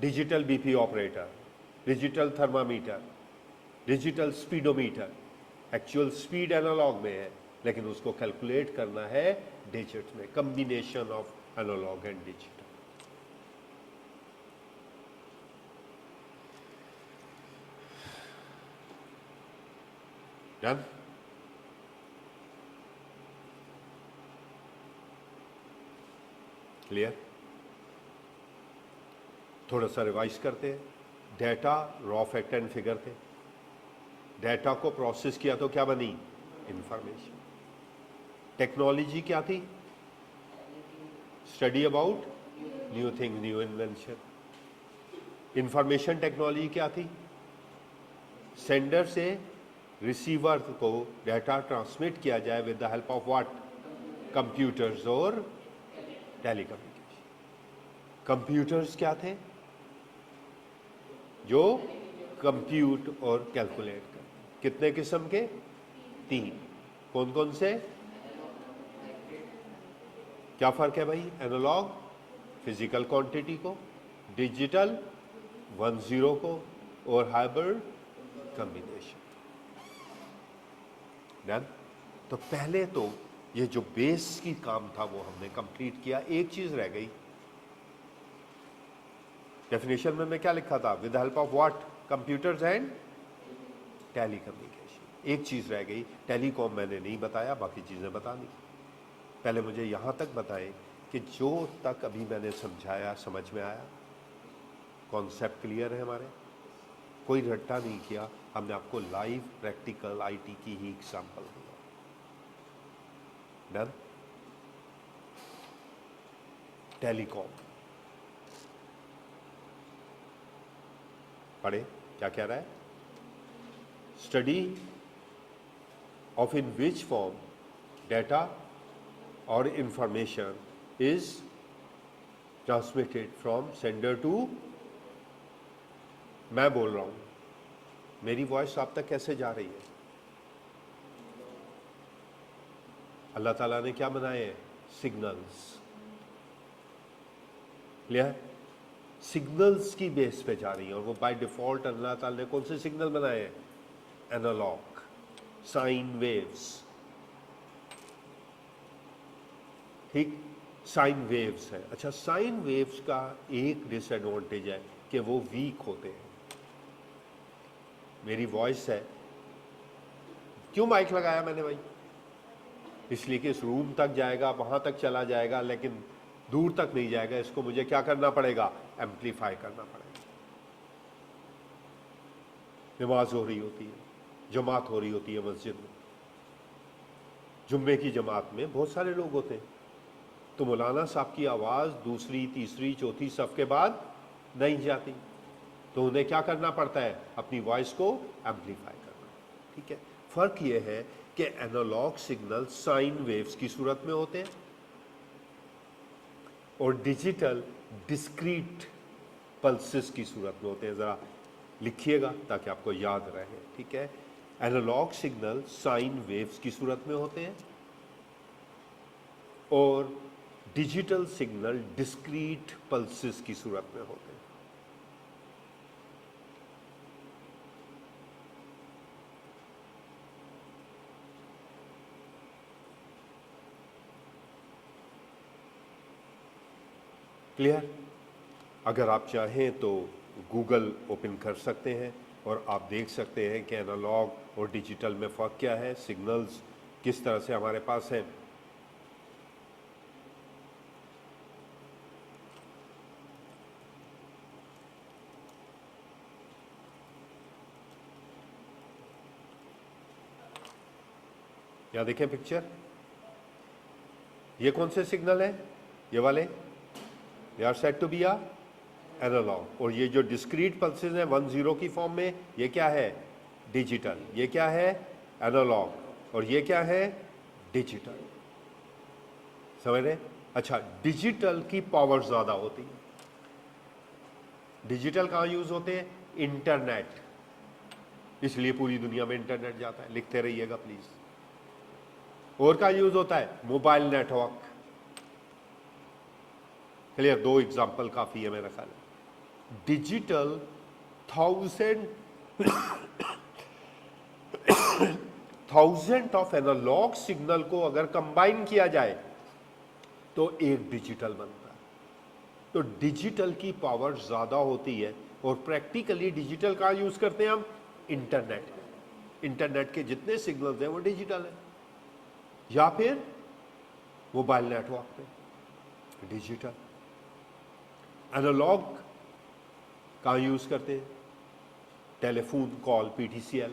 Digital BP operator, digital thermometer, digital speedometer, actual speed analog में है लेकिन उसको कैलकुलेट करना है डिजिट्स में। Combination of analog and digital. Done? Clear? थोड़ा सा रिवाइज करते हैं। Data raw fact and figure थे, डेटा को प्रोसेस किया तो क्या बनी? इंफॉर्मेशन। टेक्नोलॉजी क्या थी? Study about new thing, new invention. Information technology क्या थी? सेंडर से रिसीवर को डाटा ट्रांसमिट किया जाए with the help of what? Computers और टेलीकम्युनिकेशन। कंप्यूटर्स क्या थे? जो कंप्यूट और कैलकुलेट कर। कितने किस्म के? 3। कौन कौन से? क्या फर्क है भाई? एनालॉग फिजिकल क्वांटिटी को, डिजिटल 1-0 को, और हाइब्रिड कॉम्बिनेशन। डन? तो पहले तो ये जो बेस की काम था वो हमने कंप्लीट किया। एक चीज रह गई। डेफिनेशन में मैं क्या लिखा था? With help of what? Computers and telecommunication. एक चीज़ रह गई, टेलीकॉम मैंने नहीं बताया, बाकी चीज़ें बता दी। पहले मुझे यहाँ तक बताएं कि जो तक अभी मैंने समझाया समझ में आया, कॉन्सेप्ट क्लियर है हमारे, कोई रट्टा नहीं किया, हमने आपको लाइव प्रैक्टिकल आईटी की ही एग्जाम्पल दिया। डन। टेलीकॉम पढ़े क्या कह रहा है, study of in which form data or information is transmitted from sender to, मैं बोल रहा हूं, मेरी वॉइस आप तक कैसे जा रही है? अल्लाह ताला ने क्या बनाए हैं? सिग्नल्स। क्लियर? सिग्नल्स की बेस पे जा रही है, और वो बाय डिफॉल्ट अल्लाह ताला ने कौन से सिग्नल बनाए हैं? Analog, sine waves. ठीक, साइन वेव्स है। अच्छा, साइन वेव्स का एक डिसएडवांटेज है कि वो वीक होते हैं। मेरी वॉइस है, क्यों माइक लगाया मैंने भाई? इसलिए कि इस रूम तक जाएगा, वहां तक चला जाएगा, लेकिन दूर तक नहीं जाएगा। इसको मुझे क्या करना पड़ेगा? एम्पलीफाई करना पड़ेगा। नमाज हो रही होती है, जमात हो रही होती है मस्जिद में, जुम्मे की जमात में बहुत सारे लोग होते हैं, तो मौलाना साहब की आवाज़ दूसरी, तीसरी, चौथी सफ के बाद नहीं जाती, तो उन्हें क्या करना पड़ता है? अपनी वॉइस को एम्पलीफाई करना। ठीक है, फ़र्क ये है कि एनालॉग सिग्नल साइन वेव्स की सूरत में होते हैं और डिजिटल डिस्क्रीट पल्सेस की सूरत में होते हैं। ज़रा लिखिएगा ताकि आपको याद रहे। ठीक है, एनालॉग सिग्नल साइन वेव्स की सूरत में होते हैं और डिजिटल सिग्नल डिस्क्रीट पल्सेस की सूरत में होते हैं। क्लियर? अगर आप चाहें तो गूगल ओपन कर सकते हैं और आप देख सकते हैं कि एनालॉग और डिजिटल में फ़र्क क्या है, सिग्नल्स किस तरह से हमारे पास हैं। यहाँ देखें पिक्चर, ये कौन से सिग्नल है? ये वाले, they are said to be a analog. और ये जो डिस्क्रीट पल्सेस हैं 1-0 की फॉर्म में, ये क्या है? डिजिटल। ये क्या है? एनालॉग। और ये क्या है? डिजिटल। समझ रहे? अच्छा, डिजिटल की पावर ज़्यादा होती है। डिजिटल कहाँ यूज़ होते हैं? इंटरनेट, इसलिए पूरी दुनिया में इंटरनेट जाता है। लिखते रहिएगा प्लीज़। और का यूज़ होता है? Mobile network. क्लियर? 2 एग्जाम्पल काफ़ी है मेरा ख्याल। डिजिटल 1000 ऑफ एनालॉग सिग्नल को अगर कंबाइन किया जाए तो एक डिजिटल बनता है। तो डिजिटल की पावर ज़्यादा होती है और प्रैक्टिकली डिजिटल कहाँ यूज़ करते हैं हम? इंटरनेट। इंटरनेट के जितने सिग्नल्स हैं वो डिजिटल है, या फिर मोबाइल नेटवर्क पे डिजिटल। एनालॉग कहाँ यूज़ करते हैं? Telephone call, PTCL।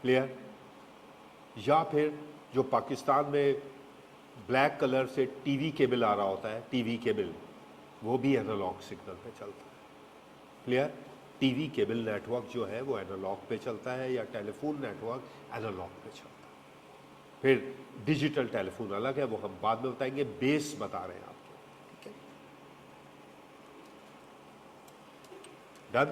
क्लियर? या फिर जो पाकिस्तान में ब्लैक कलर से टीवी केबल आ रहा होता है, टीवी केबल, वो भी एनालॉग सिग्नल पे चलता है। क्लियर? टीवी केबल नेटवर्क जो है वो एनालॉग पे चलता है, या टेलीफोन नेटवर्क एनालॉग पे चलता है। फिर डिजिटल टेलीफोन अलग है, वो हम बाद में बताएंगे, बेस बता रहे हैं आपको। ठीक है, डन।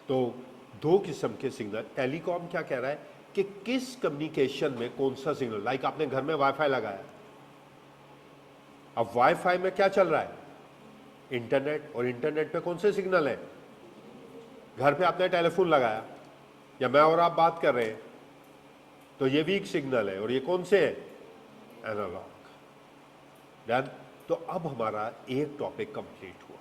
तो 2 किस्म के सिग्नल। टेलीकॉम क्या कह रहा है कि किस कम्युनिकेशन में कौन सा सिग्नल, लाइक आपने घर में वाईफाई लगाया, अब वाईफाई में क्या चल रहा है? इंटरनेट। और इंटरनेट पे कौन से सिग्नल है? घर पे आपने टेलीफोन लगाया, या मैं और आप बात कर रहे हैं, तो ये वीक सिग्नल है, और ये कौन से है? एनालॉग। डन। तो अब हमारा एक टॉपिक कंप्लीट हुआ।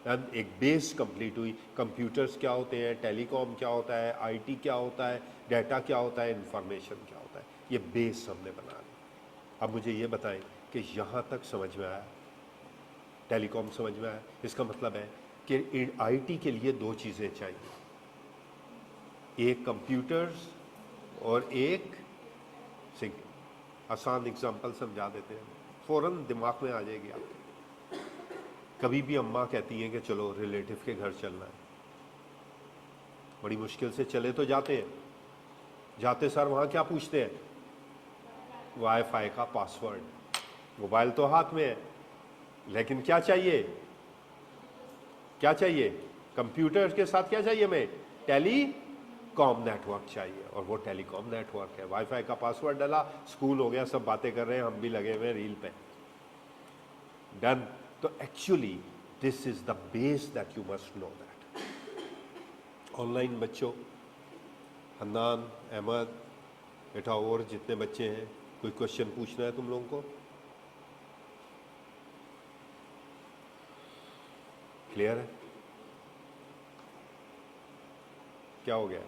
एंड एक बेस कंप्लीट हुई। कंप्यूटर्स क्या होते हैं, टेलीकॉम क्या होता है, आईटी क्या होता है, डाटा क्या होता है, इंफॉर्मेशन क्या होता है, ये बेस हमने बना लिया। अब मुझे ये बताएं कि यहाँ तक समझ में आया, टेलीकॉम समझ में आया। इसका मतलब है कि आईटी के लिए दो चीज़ें चाहिए, एक कंप्यूटर्स और एक सिंक। आसान एग्जांपल समझा देते हैं, फ़ौरन दिमाग में आ जाएगी आपके। कभी भी अम्मा कहती हैं कि चलो रिलेटिव के घर चलना है, बड़ी मुश्किल से चले तो जाते हैं, जाते सर वहाँ क्या पूछते हैं, वाईफाई का पासवर्ड। मोबाइल तो हाथ में है, लेकिन क्या चाहिए, क्या चाहिए, कंप्यूटर के साथ क्या चाहिए हमें, टेलीकॉम नेटवर्क चाहिए, और वो टेलीकॉम नेटवर्क है। वाईफाई का पासवर्ड डाला, स्कूल हो गया, सब बातें कर रहे हैं, हम भी लगे हुए रील पे, डन। तो actually this is the base that you must know that. Online बच्चों, हन्नान, अहमद, बेटा और जितने बच्चे हैं, कोई क्वेश्चन पूछना है तुम लोगों को? क्लियर है? क्या हो गया,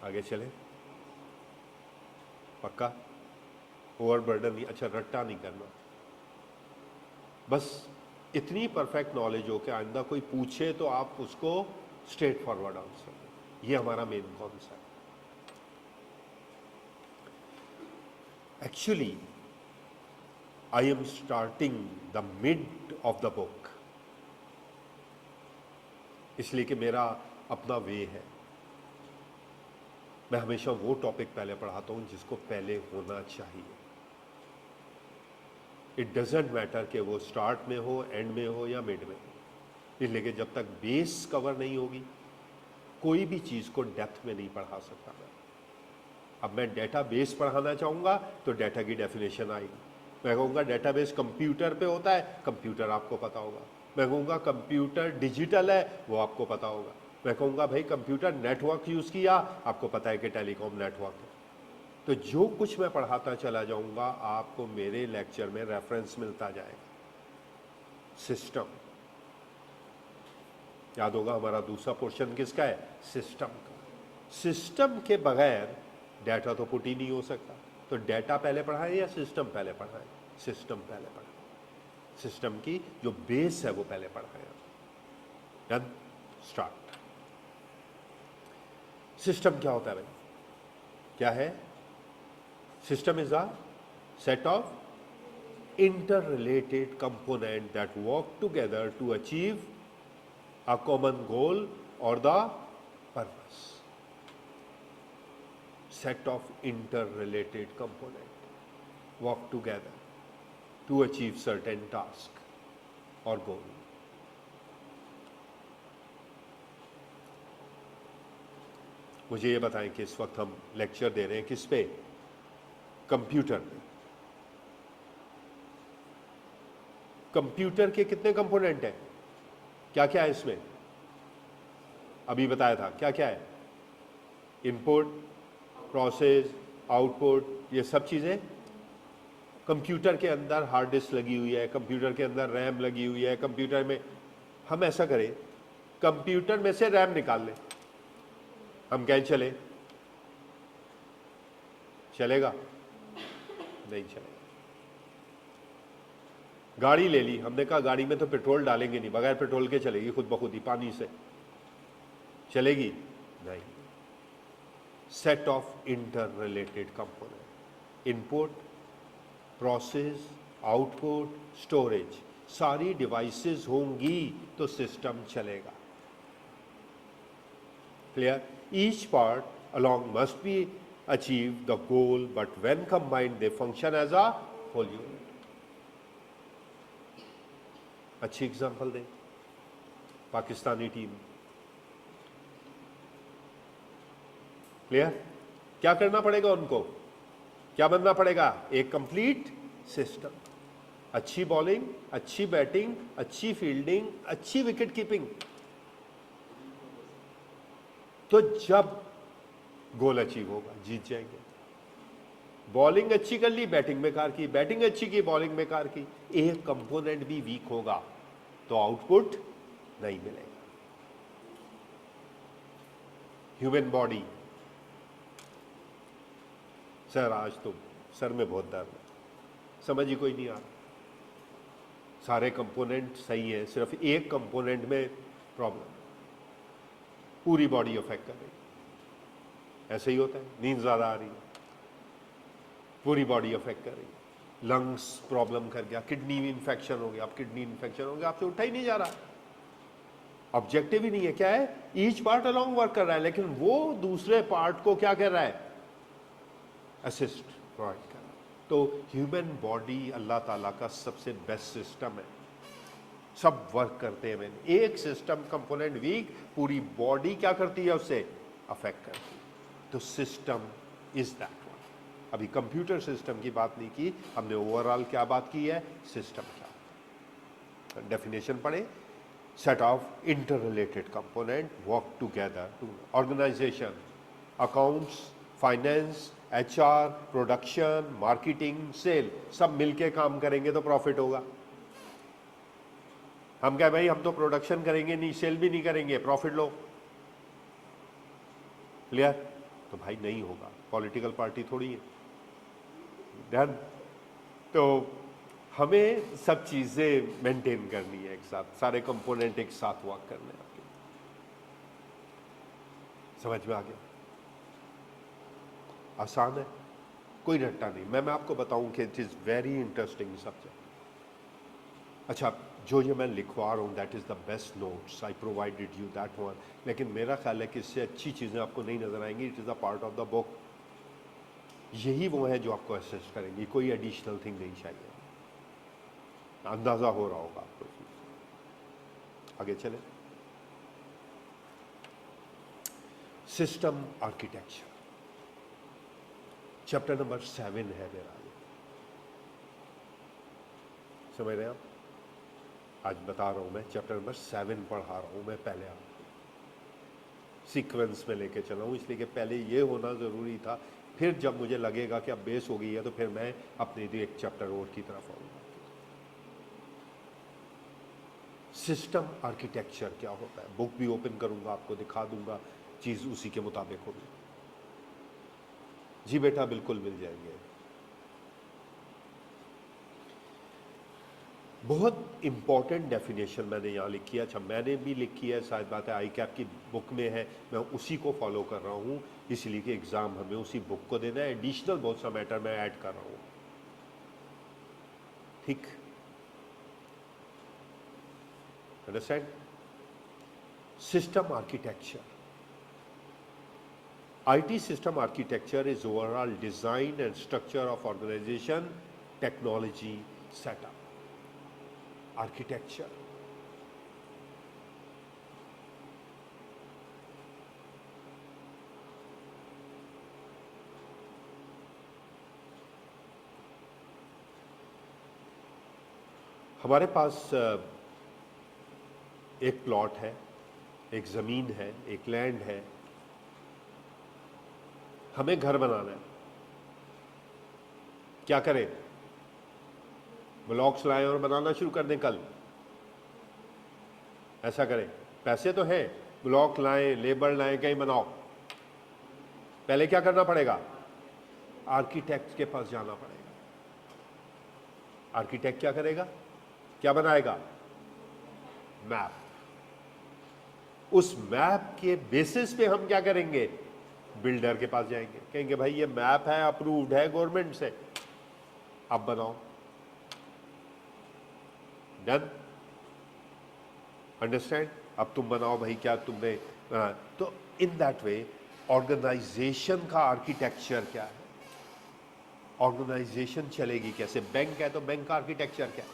आगे चले? पक्का? ओवर बर्डन नहीं, अच्छा रट्टा नहीं करना, बस इतनी परफेक्ट नॉलेज हो कि आइंदा कोई पूछे तो आप उसको स्ट्रेट फॉरवर्ड आंसर। ये हमारा main concept. Actually I am starting the mid of the book, इसलिए कि मेरा अपना वे है। मैं हमेशा वो टॉपिक पहले पढ़ाता हूँ जिसको पहले होना चाहिए। इट डजेंट मैटर कि वो स्टार्ट में हो, एंड में हो या मिड में हो, इसलिए कि जब तक बेस कवर नहीं होगी कोई भी चीज़ को डेप्थ में नहीं पढ़ा सकता मैं। अब मैं डेटा बेस पढ़ाना चाहूँगा तो डेटा की डेफिनेशन आएगी। मैं कहूँगा डेटाबेस कंप्यूटर पे होता है, कंप्यूटर आपको पता होगा। मैं कहूँगा कंप्यूटर डिजिटल है, वो आपको पता होगा। मैं कहूँगा भाई कंप्यूटर नेटवर्क यूज़ किया, आपको पता है कि टेलीकॉम नेटवर्क है। तो जो कुछ मैं पढ़ाता चला जाऊँगा आपको मेरे लेक्चर में रेफरेंस मिलता जाएगा। सिस्टम याद होगा, हमारा दूसरा पोर्शन किसका है, सिस्टम का। सिस्टम के बगैर डाटा तो पुट ही नहीं हो सकता। तो डाटा पहले पढ़ाएं या सिस्टम पहले पढ़ाएं? सिस्टम पहले पढ़ाएं। सिस्टम की जो बेस है वो पहले पढ़ाएं। Done, start. सिस्टम क्या होता है भाई, क्या है? System is a set of interrelated component that work together to achieve a common goal or the purpose. Set of interrelated component work together to achieve certain task or goal. मुझे ये बताएं कि इस वक्त हम लेक्चर दे रहे हैं किस पे, कंप्यूटर पे। कंप्यूटर के कितने कंपोनेंट हैं, क्या क्या है इसमें? अभी बताया था क्या क्या है, इनपुट, प्रोसेस, आउटपुट, ये सब चीज़ें। कंप्यूटर के अंदर हार्ड डिस्क लगी हुई है, कंप्यूटर के अंदर रैम लगी हुई है। कंप्यूटर में हम ऐसा करें, कंप्यूटर में से रैम निकाल लें, हम कहें चले, चलेगा? नहीं चलेगा। गाड़ी ले ली, हमने कहा गाड़ी में तो पेट्रोल डालेंगे नहीं, बगैर पेट्रोल के चलेगी खुद ब खुद ही, पानी से चलेगी? नहीं। Set of inter related component, input, process, output, storage, सारी डिवाइसेस होंगी तो सिस्टम चलेगा। Clear? Each part along must be achieve the goal, but when combined they function as a whole unit. अच्छी एग्जांपल दें, पाकिस्तानी टीम। क्लियर? क्या करना पड़ेगा उनको, क्या बनना पड़ेगा? एक कंप्लीट सिस्टम। अच्छी बॉलिंग, अच्छी बैटिंग, अच्छी फील्डिंग, अच्छी विकेट कीपिंग। तो जब गोल अचीव होगा जीत जाएंगे। बॉलिंग अच्छी कर ली, बैटिंग बेकार की, बैटिंग अच्छी की, बॉलिंग बेकार की, एक कंपोनेंट भी वीक होगा तो आउटपुट नहीं मिलेगा। ह्यूमन बॉडी, सर आज तो सर में बहुत दर्द है, समझ ही कोई नहीं आ रहा। सारे कंपोनेंट सही है, सिर्फ एक कंपोनेंट में प्रॉब्लम, पूरी बॉडी अफेक्ट कर रही है। ऐसे ही होता है, नींद ज़्यादा आ रही है, पूरी बॉडी अफेक्ट कर रही है। लंग्स प्रॉब्लम कर गया, किडनी इन्फेक्शन हो गया, अब किडनी इन्फेक्शन हो गया, आपसे उठा ही नहीं जा रहा। ऑब्जेक्टिव ही नहीं है, क्या है, ईच पार्ट अलोंग वर्क कर रहा है, लेकिन वो दूसरे पार्ट को क्या कर रहा है, असिस्ट प्रोवाइड कर रहा है। तो ह्यूमन बॉडी अल्लाह ताला का सबसे बेस्ट सिस्टम है, सब वर्क करते हैं। मैंने एक सिस्टम कंपोनेंट वीक, पूरी बॉडी क्या करती है, उससे अफेक्ट करती है। तो सिस्टम इज दैट वन। अभी कंप्यूटर सिस्टम की बात नहीं की हमने, ओवरऑल क्या बात की है, सिस्टम क्या। डेफिनेशन पढ़े, set of interrelated component work together to organization, accounts, finance, HR, production, marketing, sale, सब मिलके काम करेंगे तो प्रॉफिट होगा। हम क्या भाई, हम तो प्रोडक्शन करेंगे नहीं, सेल भी नहीं करेंगे, प्रॉफिट लो, क्लियर? तो भाई नहीं होगा, पॉलिटिकल पार्टी थोड़ी है। डन? तो हमें सब चीज़ें मेंटेन करनी है एक साथ, सारे कंपोनेंट एक साथ वर्क करने हैं आपके। समझ में आ गया? आसान है, कोई रट्टा नहीं। मैं आपको बताऊं कि it is very interesting subject. अच्छा, जो ये मैं लिखवा रहा हूँ that is the best notes, I provided you that one, लेकिन मेरा ख्याल है कि इससे अच्छी चीज़ें आपको नहीं नज़र आएंगी। It is a part of the book. यही वो है जो आपको असिस्ट करेंगी, कोई एडिशनल थिंग नहीं चाहिए। अंदाजा हो रहा होगा आपको। आगे चले, सिस्टम आर्किटेक्चर, चैप्टर नंबर 7 है मेरा। समझ रहे हैं आप? आज बता रहा हूं मैं, चैप्टर नंबर 7 पढ़ा रहा हूं मैं। पहले आपको सीक्वेंस में लेके चला हूं, इसलिए कि पहले ये होना जरूरी था, फिर जब मुझे लगेगा कि अब बेस हो गई है तो फिर मैं अपने एक चैप्टर और की तरफ आऊंगा। सिस्टम आर्किटेक्चर क्या होता है, बुक भी ओपन करूंगा, आपको दिखा दूंगा, चीज उसी के मुताबिक होगी। जी बेटा, बिल्कुल मिल जाएंगे। बहुत इंपॉर्टेंट डेफिनेशन मैंने यहाँ लिखी है। अच्छा, मैंने भी लिखी है, शायद बात है आई कैप की बुक में है, मैं उसी को फॉलो कर रहा हूँ, इसलिए कि एग्जाम हमें उसी बुक को देना है। एडिशनल बहुत सा मैटर मैं ऐड कर रहा हूँ, ठीक? Understand? System architecture. IT system architecture is overall design and structure of organization, technology, setup. Architecture. हमारे पास एक प्लॉट है, एक ज़मीन है, एक लैंड है, हमें घर बनाना है। क्या करें? ब्लॉक्स लाएं और बनाना शुरू कर दें कल? ऐसा करें? पैसे तो हैं, ब्लॉक लाएं, लेबर लाएं, कहीं बनाओ। पहले क्या करना पड़ेगा? आर्किटेक्ट के पास जाना पड़ेगा। आर्किटेक्ट क्या करेगा? क्या बनाएगा? मैप। उस मैप के बेसिस पे हम क्या करेंगे? बिल्डर के पास जाएंगे, कहेंगे भाई ये मैप है, अप्रूव्ड है गवर्नमेंट से, अब बनाओ। डन? अंडरस्टैंड? अब तुम बनाओ भाई, क्या तुमने बना। तो इन दैट वे ऑर्गेनाइजेशन का आर्किटेक्चर क्या है, ऑर्गेनाइजेशन चलेगी कैसे। बैंक है तो बैंक का आर्किटेक्चर क्या है,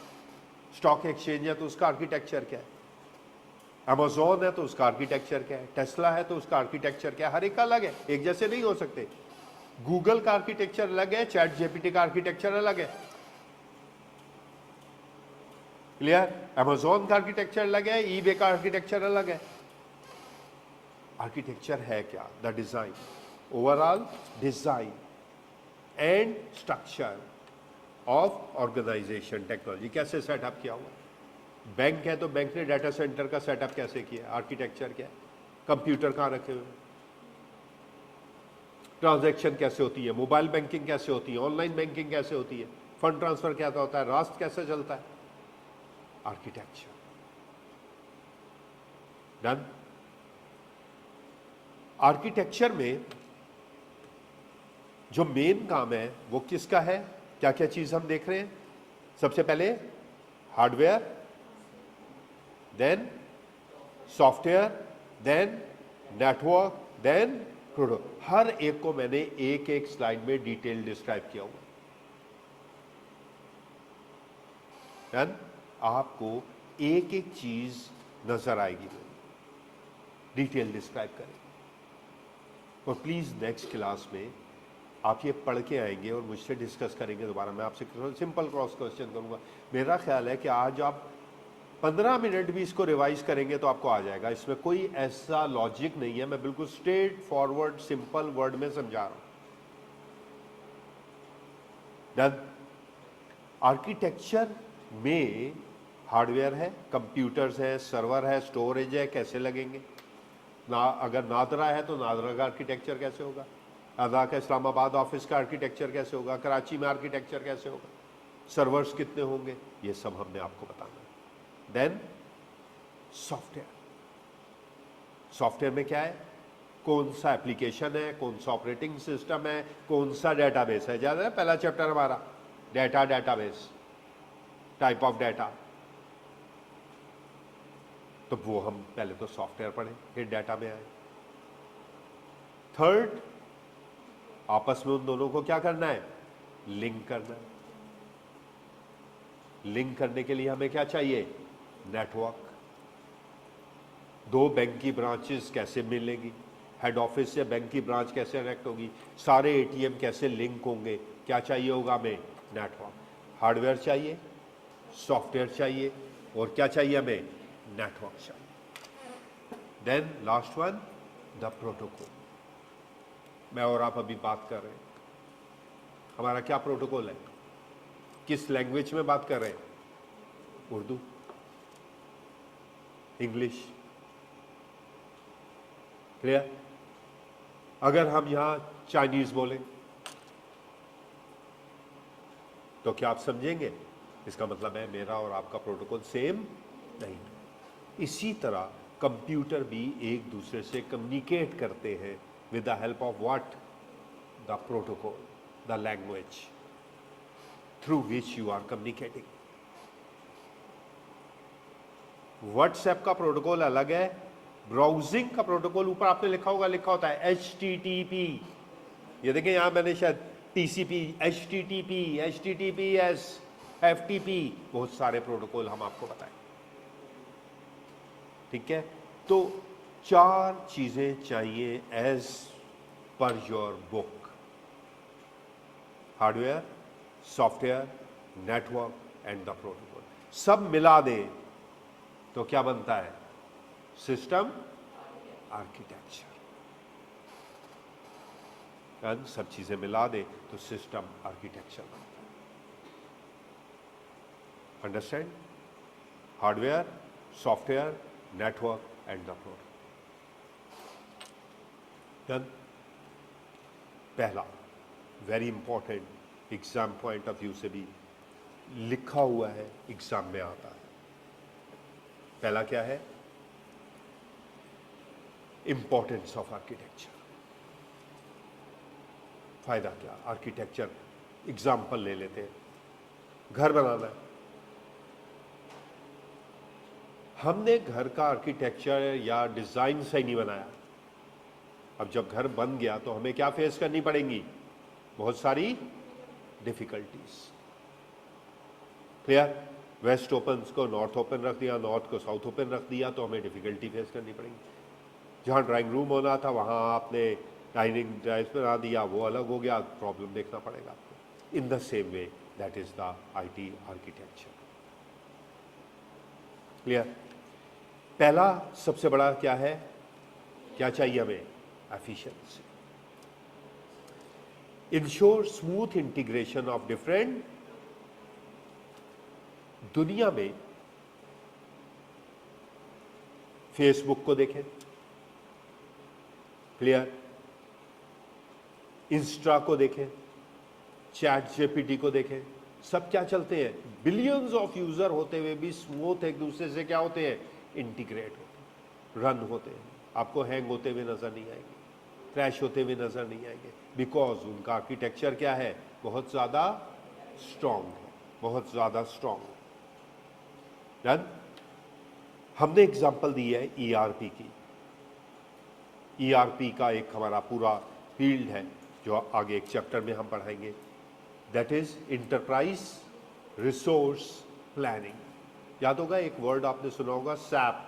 स्टॉक एक्सचेंज है तो उसका आर्किटेक्चर क्या है, अमेजोन है तो उसका आर्किटेक्चर क्या है, टेस्ला है तो उसका आर्किटेक्चर क्या है। हर एक का अलग है, एक जैसे नहीं हो सकते। गूगल का आर्किटेक्चर अलग है, चैट जीपीटी का आर्किटेक्चर अलग है, क्लियर? अमेजोन का आर्किटेक्चर अलग है, ईबे का आर्किटेक्चर अलग है। आर्किटेक्चर है क्या? The design, overall design and structure of organization technology, कैसे सेटअप किया हुआ। बैंक है तो बैंक ने डाटा सेंटर का सेटअप कैसे किया, आर्किटेक्चर क्या है, कंप्यूटर कहाँ रखे हुए, ट्रांजैक्शन कैसे होती है, मोबाइल बैंकिंग कैसे होती है, ऑनलाइन बैंकिंग कैसे होती है, फंड ट्रांसफर क्या होता है, राष्ट्र कैसे चलता है, आर्किटेक्चर। डन। आर्किटेक्चर में जो मेन काम है वो किसका है, क्या क्या चीज हम देख रहे हैं, सबसे पहले hardware, then software, then network, then product. हर एक को मैंने एक एक स्लाइड में डिटेल डिस्क्राइब किया हुआ। डन। आपको एक एक चीज नजर आएगी, डिटेल डिस्क्राइब करेंगे। और प्लीज नेक्स्ट क्लास में आप ये पढ़ के आएंगे और मुझसे डिस्कस करेंगे दोबारा। मैं आपसे सिंपल क्रॉस क्वेश्चन करूंगा। मेरा ख्याल है कि आज आप 15 मिनट भी इसको रिवाइज करेंगे तो आपको आ जाएगा। इसमें कोई ऐसा लॉजिक नहीं है, मैं बिल्कुल स्ट्रेट फॉरवर्ड सिंपल वर्ड में समझा रहा हूं। डन। आर्किटेक्चर में हार्डवेयर है, कंप्यूटर्स है, सर्वर है, स्टोरेज है, कैसे लगेंगे ना, अगर नादरा है तो नादरा का आर्किटेक्चर कैसे होगा, अदा का इस्लामाबाद ऑफिस का आर्किटेक्चर कैसे होगा, कराची में आर्किटेक्चर कैसे होगा, सर्वर्स कितने होंगे, ये सब हमने आपको बताना है। Then software. सॉफ्टवेयर में क्या है, कौन सा एप्लीकेशन है, कौन सा ऑपरेटिंग सिस्टम है, कौन सा डेटाबेस है। ज्यादा है पहला चैप्टर हमारा data, database, type of data. तो वो हम पहले तो सॉफ्टवेयर पढ़े, फिर डाटा में आए। थर्ड, आपस में उन दोनों को क्या करना है, लिंक करना है। लिंक करने के लिए हमें क्या चाहिए, नेटवर्क। दो बैंक की ब्रांचेस कैसे मिलेंगी, हेड ऑफिस से बैंक की ब्रांच कैसे कनेक्ट होगी, सारे एटीएम कैसे लिंक होंगे, क्या चाहिए होगा हमें, नेटवर्क। हार्डवेयर चाहिए, सॉफ्टवेयर चाहिए, और क्या चाहिए हमें, नेटवर्क चाहिए। Then last one, the protocol. मैं और आप अभी बात कर रहे हैं, हमारा क्या प्रोटोकॉल है, किस लैंग्वेज में बात कर रहे हैं, उर्दू, इंग्लिश, क्लियर। अगर हम यहां चाइनीज बोलें तो क्या आप समझेंगे, इसका मतलब है मेरा और आपका प्रोटोकॉल सेम नहीं। इसी तरह कंप्यूटर भी एक दूसरे से कम्युनिकेट करते हैं with the help of what, the protocol, the language through which you are communicating. WhatsApp का प्रोटोकॉल अलग है, ब्राउजिंग का प्रोटोकॉल ऊपर आपने लिखा होगा, लिखा होता है HTTP। ये देखें यहां मैंने शायद TCP, HTTP, HTTPS, FTP, बहुत सारे प्रोटोकॉल हम आपको बताएं। ठीक है, तो 4 चीजें चाहिए as per your book, hardware, software, network and the protocol. सब मिला दें तो क्या बनता है, सिस्टम आर्किटेक्चर। सब चीजें मिला दे तो सिस्टम आर्किटेक्चर बनता है। Understand, hardware, software, network and the protocol. Done. पहला very important, exam point of view से भी लिखा हुआ है, एग्जाम में आता है। पहला क्या है, इंपॉर्टेंस ऑफ आर्किटेक्चर। फायदा क्या, आर्किटेक्चर एग्जाम्पल ले लेते हैं, घर बनाना है, हमने घर का आर्किटेक्चर या डिजाइन सही नहीं बनाया। अब जब घर बन गया तो हमें क्या फेस करनी पड़ेंगी, बहुत सारी डिफिकल्टीज। क्लियर, वेस्ट ओपन को नॉर्थ ओपन रख दिया, नॉर्थ को साउथ ओपन रख दिया तो हमें डिफिकल्टी फेस करनी पड़ेगी। जहां ड्राइंग रूम होना था वहां आपने डाइनिंग टाइल्स बना दिया, वो अलग हो गया, प्रॉब्लम देखना पड़ेगा आपको। In the same way that is the IT architecture. Clear. पहला सबसे बड़ा क्या है, क्या चाहिए हमें, efficiency. Ensure smooth integration of different. दुनिया में फेसबुक को देखें, क्लियर, इंस्टा को देखें, चैट जीपीटी को देखें, सब क्या चलते हैं, बिलियंस ऑफ यूजर होते हुए भी स्मूथ एक दूसरे से क्या होते हैं, इंटीग्रेट होते हैं, रन होते हैं, आपको हैंग होते हुए नजर नहीं आएंगे, क्रैश होते हुए नजर नहीं आएंगे, बिकॉज उनका आर्किटेक्चर क्या है, बहुत ज्यादा स्ट्रांग है, बहुत ज्यादा स्ट्रांग है। डन। हमने एग्जांपल दी है ईआरपी की। ईआरपी का एक हमारा पूरा फील्ड है जो आगे एक चैप्टर में हम पढ़ाएंगे, that is enterprise resource planning. याद होगा एक वर्ड आपने सुना होगा, सैप।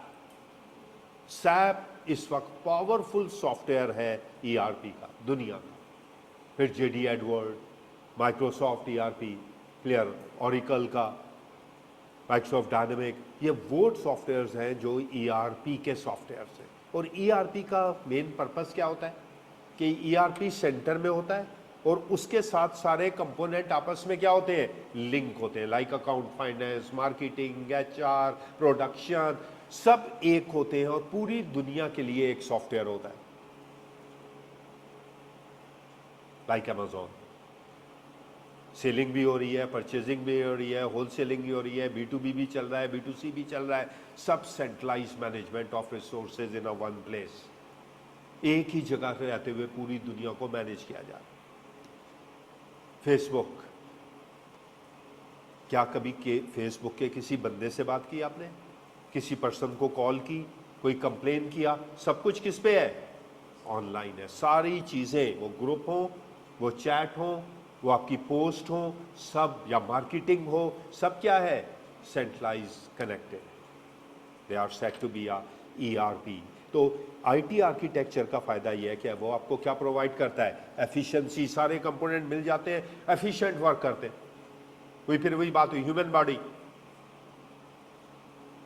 सैप इस वक्त पावरफुल सॉफ्टवेयर है ईआरपी का दुनिया का। फिर JD Edward, Microsoft ERP, clear, Oracle का, माइक्रोसॉफ्ट डायनेमिक, ये वो सॉफ्टवेयर्स हैं जो ईआरपी के सॉफ्टवेयर्स हैं। और ईआरपी का मेन पर्पस क्या होता है कि ईआरपी सेंटर में होता है और उसके साथ सारे कंपोनेंट आपस में क्या होते हैं, लिंक होते हैं, like account finance, marketing, HR, production, सब एक होते हैं और पूरी दुनिया के लिए एक सॉफ्टवेयर होता है, लाइक अमेजॉन। सेलिंग भी हो रही है, परचेजिंग भी हो रही है, होलसेलिंग भी हो रही है, B2B भी चल रहा है, B2C भी चल रहा है, सब centralize management of resources in a one place, एक ही जगह पे रहते हुए पूरी दुनिया को मैनेज किया जा रहा है। फेसबुक, क्या कभी के फेसबुक के किसी बंदे से बात की आपने, किसी पर्सन को कॉल की, कोई कंप्लेन किया, सब कुछ किस पे है, ऑनलाइन है। सारी चीजें, वो ग्रुप हो, वो चैट हो, वो आपकी पोस्ट हो, सब, या मार्केटिंग हो, सब क्या है, centralize connected, they are set to be a ERP. तो आईटी आर्किटेक्चर का फायदा यह है कि वो आपको क्या प्रोवाइड करता है, एफिशिएंसी, सारे कंपोनेंट मिल जाते हैं, एफिशिएंट वर्क करते हैं। वही फिर वही बात हुई, ह्यूमन बॉडी,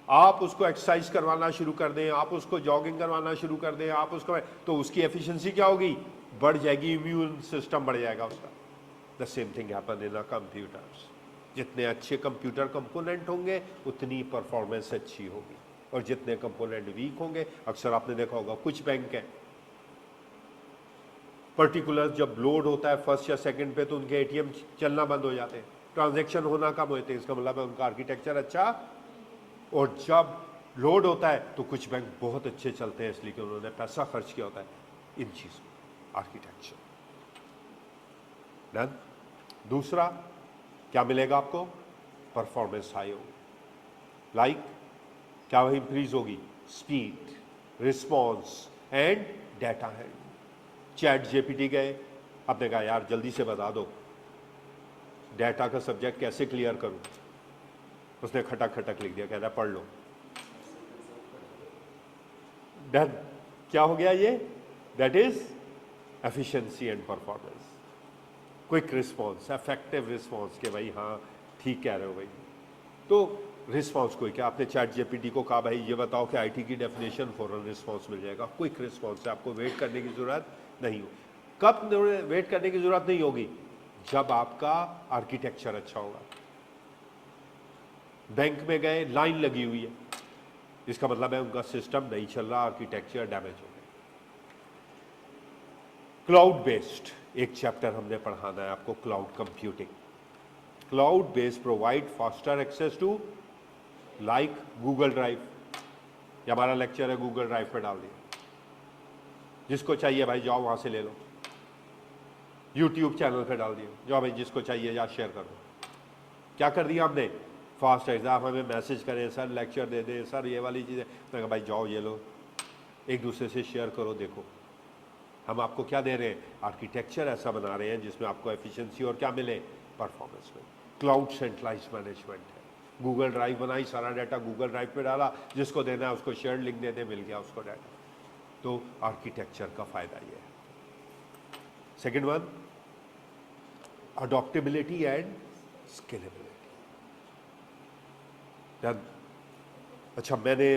आप उसको एक्सरसाइज करवाना शुरू कर दें, आप उसको जॉगिंग करवाना शुरू कर दें, आप उसको, तो उसकी एफिशिएंसी क्या होगी, बढ़ जाएगी, इम्यून सिस्टम बढ़ जाएगा उसका। The same thing happen in a computers. जितने अच्छे कंप्यूटर कंपोनेंट होंगे उतनी परफॉर्मेंस अच्छी होगी, और जितने कंपोनेंट वीक होंगे, अक्सर आपने देखा होगा कुछ बैंक है पर्टिकुलर जब लोड होता है फर्स्ट या सेकंड पे तो उनके एटीएम चलना बंद हो जाते हैं, ट्रांजैक्शन होना कम होते हैं, इसका मतलब है उनका आर्किटेक्चर अच्छा। और जब लोड होता है तो कुछ बैंक बहुत अच्छे चलते हैं, इसलिए कि उन्होंने पैसा खर्च किया होता है इन चीज़ों, आर्किटेक्चर। डन। दूसरा क्या मिलेगा आपको, परफॉर्मेंस हाई होगी, लाइक क्या वही इंक्रीज होगी, speed, response and data handling. Chat GPT गए, आपने कहा यार जल्दी से बता दो डाटा का सब्जेक्ट कैसे क्लियर करूं, उसने खटक खटक लिख दिया, कह रहा पढ़ लो, डन। क्या हो गया ये, that is efficiency and performance, quick response, effective response, के भाई हाँ ठीक कह रहे हो भाई। तो रिस्पॉन्स कोई, क्या आपने चैट जीपीटी को कहा भाई ये बताओ कि आईटी की डेफिनेशन, फौरन रिस्पॉन्स मिल जाएगा, क्विक रिस्पॉन्स है, आपको वेट करने की जरूरत नहीं हो। कब वेट करने की जरूरत नहीं होगी, जब आपका आर्किटेक्चर अच्छा होगा। बैंक में गए, लाइन लगी हुई है, इसका मतलब है उनका सिस्टम नहीं चल रहा, आर्किटेक्चर डैमेज हो गया। क्लाउड बेस्ड एक चैप्टर हमने पढ़ाना है आपको, cloud computing. Cloud based provide faster access to, like Google drive, ये हमारा लेक्चर है गूगल ड्राइव पे डाल दिया, जिसको चाहिए भाई जाओ वहां से ले लो, यूट्यूब चैनल पे डाल दिया, जाओ भाई जिसको चाहिए या शेयर कर दो। क्या कर दिया हमने, फास्ट एग्जाम, हमें मैसेज करें सर लेक्चर दे दें सर ये वाली चीज़ें, मैं कहा भाई जाओ ये लो, एक दूसरे से शेयर करो। देखो हम आपको क्या दे रहे हैं, आर्किटेक्चर ऐसा बना रहे हैं जिसमें आपको एफिशिएंसी और क्या मिले, परफॉर्मेंस में। क्लाउड सेंट्रलाइज मैनेजमेंट है, गूगल ड्राइव बनाई, सारा डाटा गूगल ड्राइव पे डाला, जिसको देना है उसको शेयर लिंक दे दे, मिल गया उसको डाटा। तो आर्किटेक्चर का फायदा ये है। Second one, adaptability and scalability. अच्छा मैंने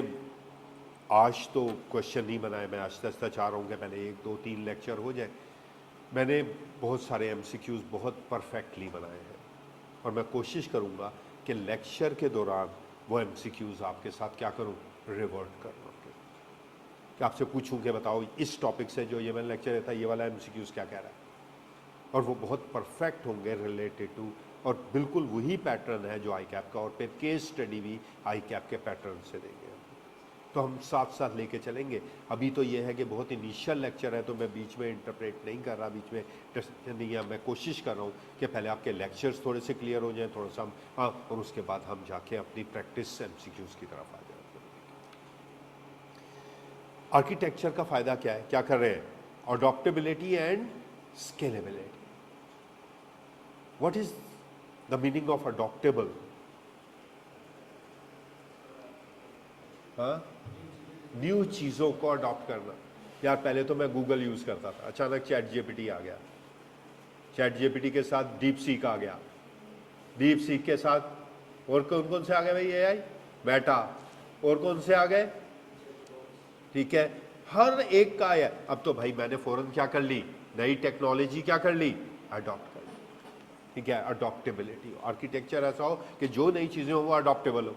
आज तो क्वेश्चन नहीं बनाए, मैं आस्ते आस्ते चाह रहा हूँ कि पहले 1 2 3 लेक्चर हो जाए। मैंने बहुत सारे एमसीक्यूज बहुत परफेक्टली बनाए हैं और मैं कोशिश करूँगा कि लेक्चर के दौरान वो एमसीक्यूज आपके साथ क्या करूँ, रिवर्ट करूँ। कि आपसे पूछूं कि बताओ इस टॉपिक से जो ये मैंने लेक्चर देता है ये वाला एमसीक्यूज क्या कह रहा है, और वो बहुत परफेक्ट होंगे रिलेटेड टू, और बिल्कुल वही पैटर्न है जो आई कैप का, और फिर केस स्टडी भी आई कैप के पैटर्न से देंगे। तो हम साथ साथ लेके चलेंगे। अभी तो ये है कि बहुत इनिशियल लेक्चर है, तो मैं बीच में इंटरप्रेट नहीं कर रहा, बीच में टेस्ट नहीं है। मैं कोशिश कर रहा हूँ कि पहले आपके लेक्चर्स थोड़े से क्लियर हो जाएं, थोड़ा सा हम, हाँ, और उसके बाद हम जाके अपनी प्रैक्टिस एमसीक्यूज की तरफ आ जाए। आर्किटेक्चर का फ़ायदा क्या है, क्या कर रहे हैं? Adaptability and scalability. What is the meaning of adaptable? हाँ, न्यू चीज़ों को अडॉप्ट करना। यार पहले तो मैं गूगल यूज़ करता था, अचानक चैट जीपीटी आ गया, चैट जीपीटी के साथ डीप सीक आ गया, डीप सीक के साथ और कौन कौन से आ गए भाई? एआई, मेटा, और कौन से आ गए? ठीक है, हर एक का है। अब तो भाई मैंने फौरन क्या कर ली, नई टेक्नोलॉजी क्या कर ली, अडॉप्ट कर ली। ठीक है, अडॉप्टेबिलिटी। आर्किटेक्चर ऐसा हो कि जो नई चीज़ें हो वो अडॉप्टेबल हो।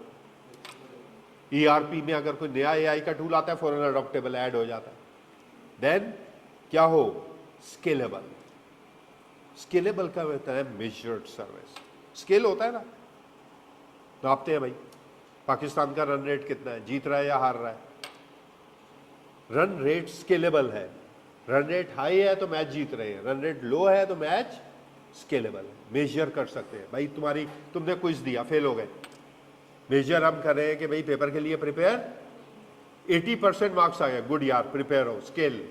ईआरपी में अगर कोई नया एआई का टूल आता है, फौरन अडॉप्टेबल ऐड हो जाता है। देन क्या हो, स्केलेबल। स्केलेबल का होता है मेजर्ड सर्विस। स्केल होता है ना, नापते हैं भाई पाकिस्तान का रन रेट कितना है, जीत रहा है या हार रहा है। रन रेट स्केलेबल है। रन रेट हाई है तो मैच जीत रहे हैं, रन रेट लो है तो मैच स्केलेबल है, मेजर कर सकते हैं। भाई तुम्हारी, तुमने क्विज दिया, फेल हो गए, मेजर हम कर रहे हैं कि भाई पेपर के लिए प्रिपेयर, 80% मार्क्स आ गए, गुड यार, प्रिपेयर हो। स्केल,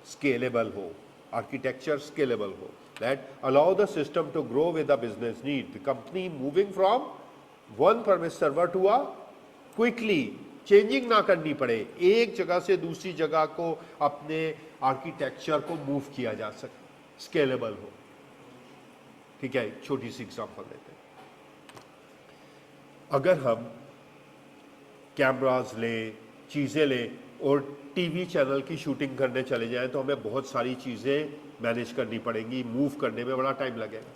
स्केलेबल हो, आर्किटेक्चर स्केलेबल हो, that allow the system to grow with the business need, the company moving from one premise server to a quickly, changing ना करनी पड़े, एक जगह से दूसरी जगह को अपने आर्किटेक्चर को मूव किया जा सके, स्केलेबल हो। ठीक है, एक छोटी सी एग्जांपल लेते हैं। अगर हम कैमराज ले, चीज़ें ले और टीवी चैनल की शूटिंग करने चले जाएं, तो हमें बहुत सारी चीज़ें मैनेज करनी पड़ेंगी, मूव करने में बड़ा टाइम लगेगा।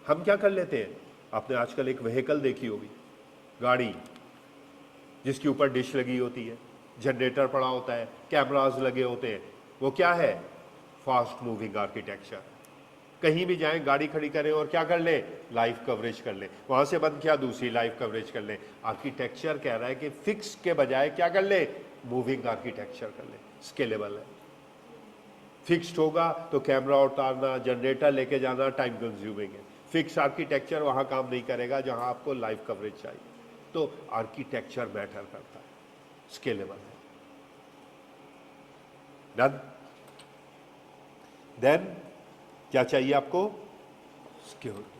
हम क्या कर लेते हैं, आपने आजकल एक व्हीकल देखी होगी, गाड़ी जिसके ऊपर डिश लगी होती है, जनरेटर पड़ा होता है, कैमराज लगे होते हैं, वो क्या है, फास्ट मूविंग आर्किटेक्चर। कहीं भी जाएं, गाड़ी खड़ी करें और क्या कर लें, लाइव कवरेज कर लें, वहां से बंद किया दूसरी लाइव कवरेज कर लें। आर्किटेक्चर कह रहा है कि फिक्स के बजाय क्या कर ले, मूविंग आर्किटेक्चर कर ले, स्केलेबल है। फिक्स्ड होगा तो कैमरा उतारना, जनरेटर लेके जाना टाइम कंज्यूमिंग है। फिक्स आर्किटेक्चर वहां काम नहीं करेगा जहां आपको लाइव कवरेज चाहिए। तो आर्किटेक्चर मैटर करता है, स्केलेबल है। डन। देन क्या चाहिए आपको, सिक्योरिटी।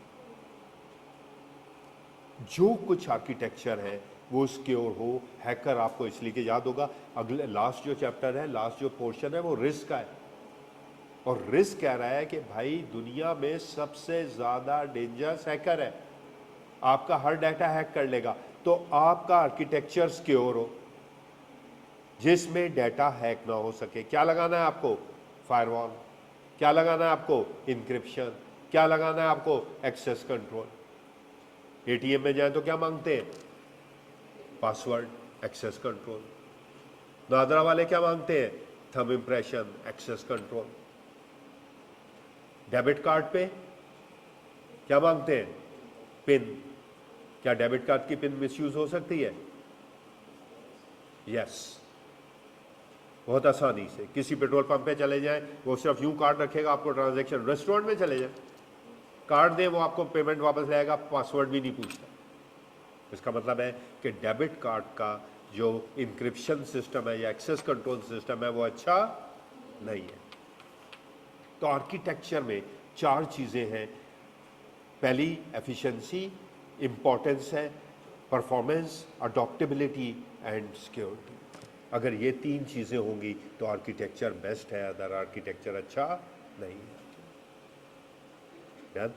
जो कुछ आर्किटेक्चर है वो सिक्योर हो। हैकर आपको इसलिए कि याद होगा, अगले लास्ट जो चैप्टर है, लास्ट जो पोर्शन है वो रिस्क का है, और रिस्क कह रहा है कि भाई दुनिया में सबसे ज्यादा डेंजरस हैकर है, आपका हर डाटा हैक कर लेगा। तो आपका आर्किटेक्चर सिक्योर हो जिसमें डाटा हैक ना हो सके। क्या लगाना है आपको, फायरवॉल। क्या लगाना है आपको, इंक्रिप्शन। क्या लगाना है आपको, एक्सेस कंट्रोल। एटीएम में जाए तो क्या मांगते हैं, पासवर्ड, एक्सेस कंट्रोल। नादरा वाले क्या मांगते हैं, thumb impression, access control. Debit card पे क्या मांगते हैं, पिन। क्या डेबिट कार्ड की पिन मिसयूज हो सकती है, यस। बहुत आसानी से किसी पेट्रोल पंप पे चले जाएं, वो सिर्फ यूं कार्ड रखेगा, आपको ट्रांजैक्शन, रेस्टोरेंट में चले जाएं, कार्ड दें, वो आपको पेमेंट वापस लाएगा, पासवर्ड भी नहीं पूछता। इसका मतलब है कि डेबिट कार्ड का जो इंक्रिप्शन सिस्टम है या एक्सेस कंट्रोल सिस्टम है वो अच्छा नहीं है। तो आर्किटेक्चर में चार चीज़ें हैं। पहली एफिशिएंसी, इंपॉर्टेंस है, परफॉर्मेंस, अडॉप्टेबिलिटी एंड सिक्योरिटी। अगर ये तीन चीज़ें होंगी तो आर्किटेक्चर बेस्ट है, अदर आर्किटेक्चर अच्छा नहीं है। याद,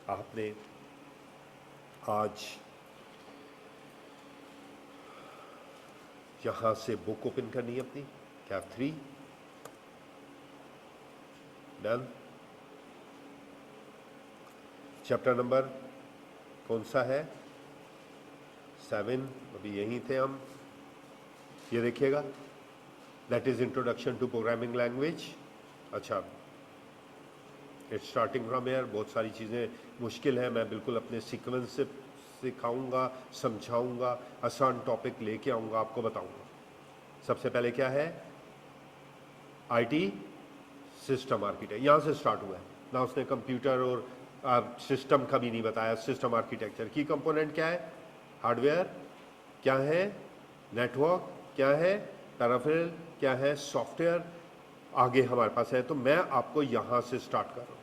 आपने आज यहाँ से बुक ओपन करनी है अपनी, क्या 3 डन। चैप्टर नंबर कौन सा है, 7। अभी यहीं थे हम, ये देखिएगा, that is introduction to programming language. अच्छा, इट्स स्टार्टिंग फ्रॉम हेयर। बहुत सारी चीज़ें मुश्किल है, मैं बिल्कुल अपने सीक्वेंस से सिखाऊंगा, समझाऊंगा, आसान टॉपिक लेके आऊँगा, आपको बताऊंगा। सबसे पहले क्या है, आईटी सिस्टम आर्किटेक्ट, यहाँ से स्टार्ट हुआ है ना। उसने कंप्यूटर और सिस्टम का भी नहीं बताया। सिस्टम आर्किटेक्चर की कंपोनेंट क्या है, हार्डवेयर क्या है, नेटवर्क क्या है, पैराफिरल क्या है, सॉफ्टवेयर आगे हमारे पास है। तो मैं आपको यहाँ से स्टार्ट कर रहा हूँ।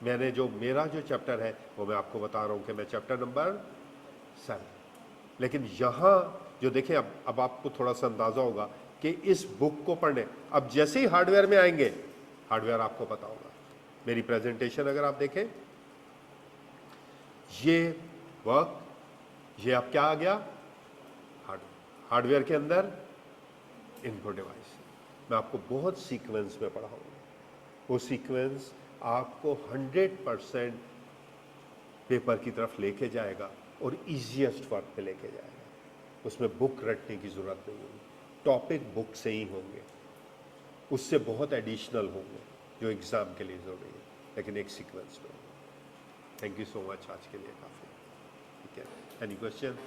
मैंने जो मेरा जो चैप्टर है वो मैं आपको बता रहा हूँ कि मैं चैप्टर नंबर 7। लेकिन यहाँ जो देखें, अब आपको थोड़ा सा अंदाज़ा होगा कि इस बुक को पढ़ने, अब जैसे ही हार्डवेयर में आएंगे, हार्डवेयर आपको पता होगा। मेरी प्रेजेंटेशन अगर आप देखें, ये वर्क, ये अब क्या आ गया, हार्डवेयर के अंदर इनपुट डिवाइस। मैं आपको बहुत सीक्वेंस में पढ़ाऊंगा। वो सीक्वेंस आपको 100% पेपर की तरफ लेके जाएगा और इजीएस्ट वर्क पे लेके जाएगा। उसमें बुक रटने की ज़रूरत नहीं होगी, टॉपिक बुक से ही होंगे, उससे बहुत एडिशनल होंगे जो एग्ज़ाम के लिए ज़रूरी है, लेकिन एक सीक्वेंस में। थैंक यू सो मच, आज के लिए काफ़ी। ठीक है, एनी क्वेश्चन?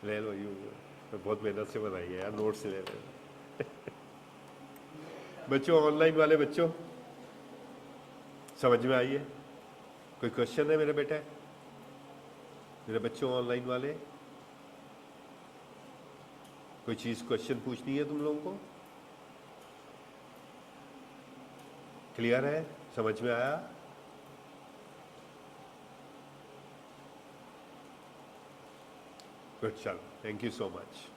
ले लो, यू बहुत मेहनत से बनाई है यार, नोट्स ले ले। बच्चों, ऑनलाइन वाले बच्चों, समझ में आई है? कोई क्वेश्चन है मेरे बेटे, मेरे बच्चों ऑनलाइन वाले? कोई चीज़ क्वेश्चन पूछनी है तुम लोगों को? क्लियर है, समझ में आया? गुड, चलो, थैंक यू सो मच।